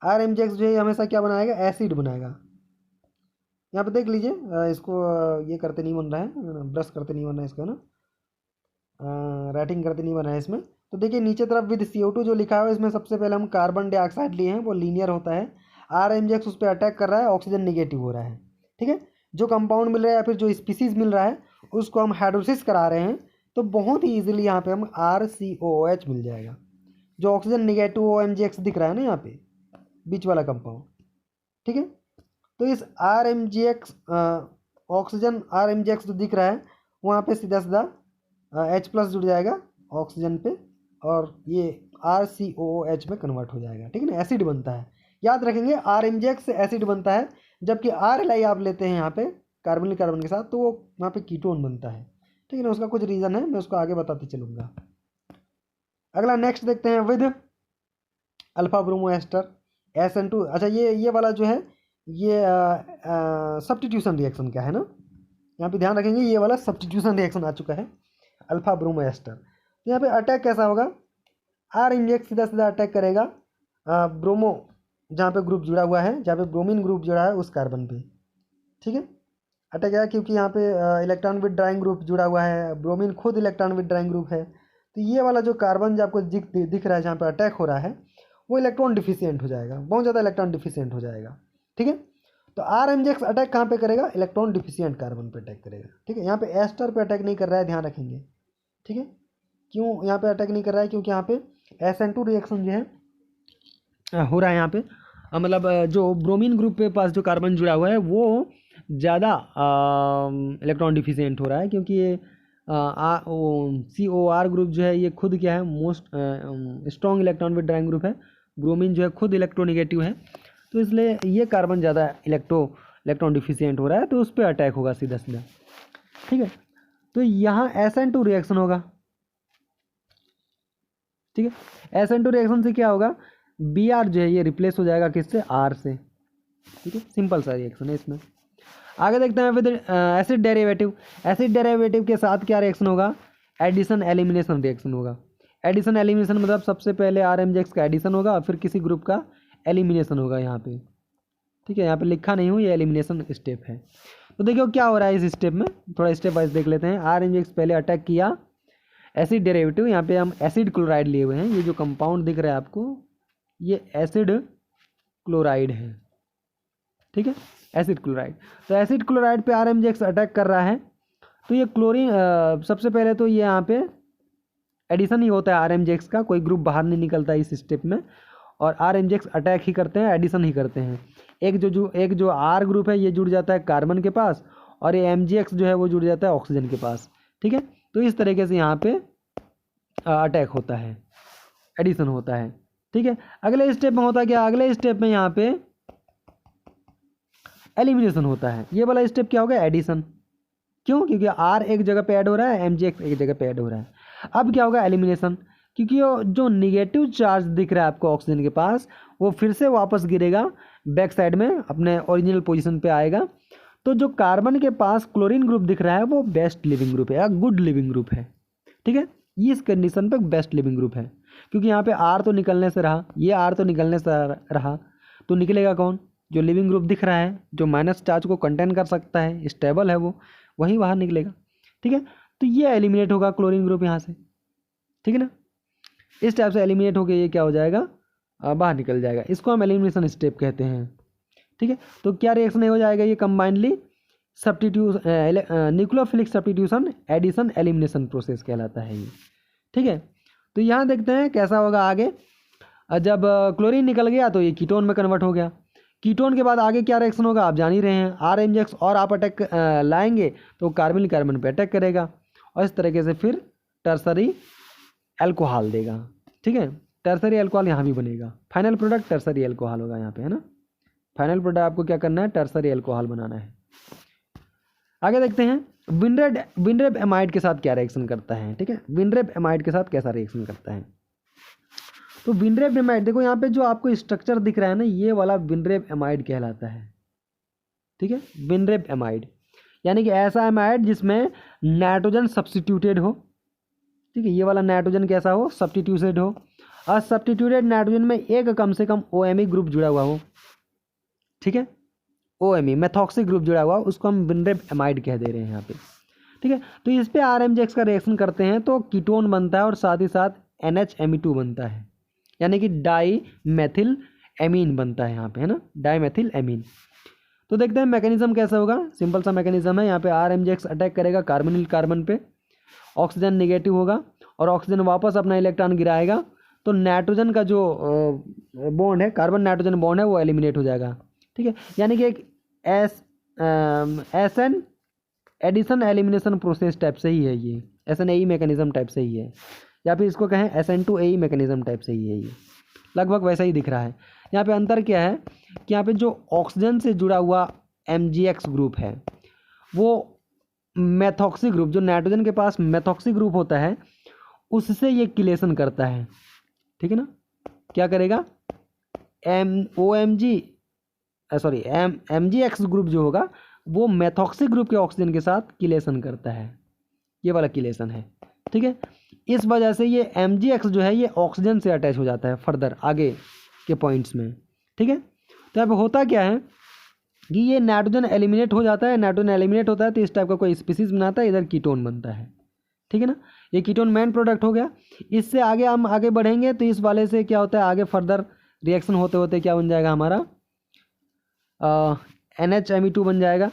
RMGX जो है हमेशा क्या बनाएगा, एसिड बनाएगा। यहाँ पे देख लीजिए, इसको ये करते नहीं बन रहा है, ब्रश करते नहीं बन रहा है इसका ना, राइटिंग करते नहीं बना है इसमें। तो देखिए नीचे तरफ विद CO2 जो लिखा है इसमें सबसे पहले हम कार्बन डाइऑक्साइड लिए हैं, वो लीनियर होता है। RMGX उस पर अटैक कर रहा है, ऑक्सीजन निगेटिव हो रहा है, ठीक है। जो कंपाउंड मिल रहा है या फिर जो स्पीसीज मिल रहा है उसको हम हाइड्रोलिसिस करा रहे हैं, तो बहुत ही ईजिली यहाँ पे हम RCOOH मिल जाएगा। जो ऑक्सीजन निगेटिव OMGX दिख रहा है ना यहाँ पे बीच वाला कंपाउंड, ठीक है। तो इस RMGX ऑक्सीजन RMGX जो दिख रहा है वहाँ पे सीधा सीधा H+ जुड़ जाएगा ऑक्सीजन पे, और ये RCOOH में कन्वर्ट हो जाएगा, ठीक है ना, एसिड बनता है। याद रखेंगे RMGX से एसिड बनता है, जबकि RLI आप लेते हैं यहाँ पे कार्बन के साथ तो वो वहाँ पे कीटोन बनता है, ठीक है ना। उसका कुछ रीज़न है, मैं उसको आगे बताते चलूँगा। अगला नेक्स्ट देखते हैं with alpha bromo ester SN2। अच्छा ये वाला जो है ये सब्स्टिट्यूशन रिएक्शन का है ना, यहाँ पे ध्यान रखेंगे, ये वाला सब्स्टिट्यूशन रिएक्शन आ चुका है अल्फा ब्रोमो एस्टर। तो यहाँ पे अटैक कैसा होगा, RMGX सीधा सीधा अटैक करेगा ब्रोमो जहाँ पे ग्रुप जुड़ा हुआ है, जहाँ पे ब्रोमीन ग्रुप जुड़ा है उस कार्बन पे, ठीक है। अटैक है क्योंकि यहाँ पे इलेक्ट्रॉन विद ड्राइंग ग्रुप जुड़ा हुआ है, ब्रोमीन खुद इलेक्ट्रॉन विद ड्राइंग ग्रुप है। तो ये वाला जो कार्बन जो आपको दिख रहा है जहाँ पे अटैक हो रहा है वो इलेक्ट्रॉन डिफिशियंट हो जाएगा, बहुत ज़्यादा इलेक्ट्रॉन डिफिशियंट हो जाएगा, ठीक है। तो RMGX अटैक कहाँ पे करेगा, इलेक्ट्रॉन डिफिशियंट कार्बन पे अटैक करेगा, ठीक है। यहाँ पे एस्टर पे अटैक नहीं कर रहा है, ध्यान रखेंगे, ठीक है। क्यों यहाँ पे अटैक नहीं कर रहा है, क्योंकि यहाँ पे SN2 रिएक्शन जो है हो रहा है यहाँ पे, मतलब जो ब्रोमीन ग्रुप पे पास जो कार्बन जुड़ा हुआ है वो ज़्यादा इलेक्ट्रॉन डिफिशियंट हो रहा है, क्योंकि ये COR ग्रुप जो है ये खुद क्या है, most strong electron with drawing group है, ब्रोमीन जो है खुद इलेक्ट्रोनिगेटिव है, तो इसलिए ये कार्बन ज़्यादा इलेक्ट्रॉन डिफिशियंट हो रहा है, तो उस पर अटैक होगा सीधा सीधा, ठीक है। तो यहाँ SN2 रिएक्शन होगा, ठीक है। SN2 रिएक्शन से क्या होगा, Br जो है ये रिप्लेस हो जाएगा किससे, R से, ठीक है। सिंपल सा रिएक्शन है इसमें। आगे देखते हैं with acid derivative. Acid derivative के साथ क्या रिएक्शन होगा, एडिशन एलिमिनेशन रिएक्शन होगा। एडिशन एलिमिनेशन मतलब सबसे पहले RMGX का एडिशन होगा, फिर किसी ग्रुप का एलिमिनेशन होगा यहाँ पे, ठीक है। यहाँ पे लिखा नहीं हूँ, ये एलिमिनेशन स्टेप है। तो देखिए क्या हो रहा है इस स्टेप में, थोड़ा स्टेप वाइज देख लेते हैं। RMGX पहले अटैक किया, एसिड डेरिवेटिव, यहाँ पे हम एसिड क्लोराइड लिए हुए हैं, ये जो कंपाउंड दिख रहा है आपको ये एसिड क्लोराइड है, ठीक है, एसिड क्लोराइड। तो एसिड क्लोराइड पे RMGX अटैक कर रहा है, तो ये क्लोरीन सबसे पहले तो ये यहाँ पे एडिशन ही होता है RMGX का, कोई ग्रुप बाहर नहीं निकलता इस स्टेप में, और RMGX अटैक ही करते हैं, एडिशन ही करते हैं। एक जो R ग्रुप है ये जुड़ जाता है कार्बन के पास, और ये MGX जो है वो जुड़ जाता है ऑक्सीजन के पास, ठीक है। तो इस तरीके से यहाँ पे अटैक होता है, एडिशन होता है, ठीक है। अगले स्टेप में होता है क्या, अगले स्टेप में यहाँ पे एलिमिनेशन होता है। ये वाला स्टेप क्या होगा, एडिशन, क्यों, क्योंकि R एक जगह पे ऐड हो रहा है, MGX एक जगह पे ऐड हो रहा है। अब क्या होगा, एलिमिनेशन। क्योंकि जो निगेटिव चार्ज दिख रहा है आपको ऑक्सीजन के पास वो फिर से वापस गिरेगा बैक साइड में, अपने ओरिजिनल पोजीशन पे आएगा। तो जो कार्बन के पास क्लोरीन ग्रुप दिख रहा है वो बेस्ट लिविंग ग्रुप है या गुड लिविंग ग्रुप है, ठीक है। ये इस कंडीशन पे बेस्ट लिविंग ग्रुप है, क्योंकि यहाँ पे आर तो निकलने से रहा, ये आर तो निकलने से रहा, तो निकलेगा कौन? जो लिविंग ग्रुप दिख रहा है, जो माइनस चार्ज को कंटेन कर सकता है, स्टेबल है वो, वही बाहर निकलेगा, ठीक है। तो ये एलिमिनेट होगा क्लोरीन ग्रुप यहाँ से, ठीक है ना। इस टाइप से एलिमिनेट होकर ये क्या हो जाएगा, बाहर निकल जाएगा। इसको हम एलिमिनेशन स्टेप कहते हैं, ठीक है। तो क्या रिएक्शन हो जाएगा ये combinedly nucleophilic substitution addition elimination process कहलाता है ये, ठीक है। तो यहाँ देखते हैं कैसा होगा आगे। जब क्लोरीन निकल गया तो ये कीटोन में कन्वर्ट हो गया। कीटोन के बाद आगे क्या रिएक्शन होगा आप जान ही रहे हैं, RMGX और आप अटैक लाएंगे तो कार्बन कार्बन पे अटैक करेगा और इस तरीके से फिर टर्सरी एल्कोहल देगा, ठीक है। टर्सरी एल्कोहल यहाँ भी बनेगा, फाइनल प्रोडक्ट टर्सरी एल्कोहल होगा यहाँ पे, है ना। फाइनल प्रोडक्ट आपको क्या करना है, टर्सरी एल्कोहल बनाना है। आगे देखते हैं विनरेब एमाइड के साथ क्या रिएक्शन करता है, ठीक है। विनरेब एमाइड के साथ कैसा रिएक्शन करता है, तो विनरेब एमाइड देखो यहाँ पे जो आपको स्ट्रक्चर दिख रहा है ना, ये वाला विनरेब एमाइड कहलाता है, ठीक है। विनरेब एमाइड यानी कि ऐसा एमाइड जिसमें नाइट्रोजन सब्स्टिट्यूटेड हो, ठीक है। ये वाला नाइट्रोजन कैसा हो, सब्स्टिट्यूटेड हो, और सब्स्टिट्यूटेड नाइट्रोजन में एक कम से कम OMe ग्रुप जुड़ा हुआ हो, ठीक है। OMe मेथॉक्सी ग्रुप जुड़ा हुआ, उसको हम विनरेब एमाइड कह दे रहे हैं यहाँ पे, ठीक है। तो इस पे RMGX का रिएक्शन करते हैं तो कीटोन बनता है और साथ ही साथ NHMe2 बनता है, यानी कि डाई मेथिल एमीन बनता है यहाँ पे, है ना, डाई मेथिल एमीन। तो देखते हैं मैकेनिज्म कैसा होगा। सिंपल सा मैकेनिज्म है, यहाँ पे RMGX अटैक करेगा कार्बोनिल कार्बन पे, ऑक्सीजन नेगेटिव होगा और ऑक्सीजन वापस अपना इलेक्ट्रॉन गिराएगा, तो नाइट्रोजन का जो बॉन्ड है, कार्बन नाइट्रोजन बॉन्ड है, वो एलिमिनेट हो जाएगा, ठीक है। यानी कि एक SN addition elimination process type से ही है ये, SNAE मैकेनिज्म टाइप से ही है, या फिर इसको कहें SN2AE मैकेनिज्म टाइप से ही है ये, लगभग वैसा ही दिख रहा है। यहाँ पे अंतर क्या है कि यहाँ पे जो ऑक्सीजन से जुड़ा हुआ MgX ग्रुप है वो मेथॉक्सी ग्रुप, जो नाइट्रोजन के पास मेथॉक्सी ग्रुप होता है उससे ये किलेशन करता है, ठीक है ना। क्या करेगा, MgX ग्रुप जो होगा वो मेथॉक्सी ग्रुप के ऑक्सीजन के साथ किलेशन करता है, ये वाला किलेशन है, ठीक है। इस वजह से ये MgX जो है ये ऑक्सीजन से अटैच हो जाता है फर्दर आगे के पॉइंट्स में, ठीक है। तो अब होता क्या है कि ये नाइट्रोजन एलिमिनेट हो जाता है, नाइट्रोजन एलिमिनेट होता है तो इस टाइप का कोई स्पीसीज बनाता है, इधर कीटोन बनता है, ठीक है ना। ये कीटोन मेन प्रोडक्ट हो गया। इससे आगे हम आगे बढ़ेंगे तो इस वाले से क्या होता है, आगे फर्दर रिएक्शन होते होते क्या बन जाएगा हमारा, NHMe2 बन जाएगा,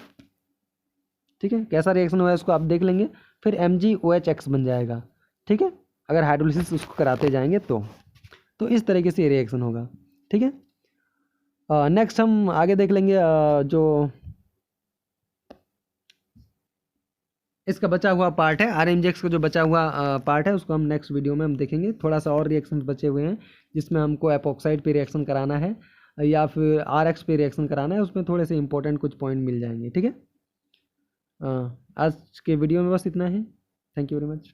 ठीक है। कैसा रिएक्शन हुआ है उसको आप देख लेंगे। फिर MgOHX बन जाएगा, ठीक है, अगर हाइड्रोलिसिस उसको कराते जाएंगे तो इस तरीके से रिएक्शन होगा, ठीक है। नेक्स्ट हम आगे देख लेंगे जो इसका बचा हुआ पार्ट है, RMGX का जो बचा हुआ पार्ट है उसको हम नेक्स्ट वीडियो में हम देखेंगे। थोड़ा सा और रिएक्शन बचे हुए हैं जिसमें हमको एपॉक्साइड पे रिएक्शन कराना है या फिर RX पे रिएक्शन कराना है, उसमें थोड़े से इंपॉर्टेंट कुछ पॉइंट मिल जाएंगे, ठीक है। आज के वीडियो में बस इतना है। Thank you very much.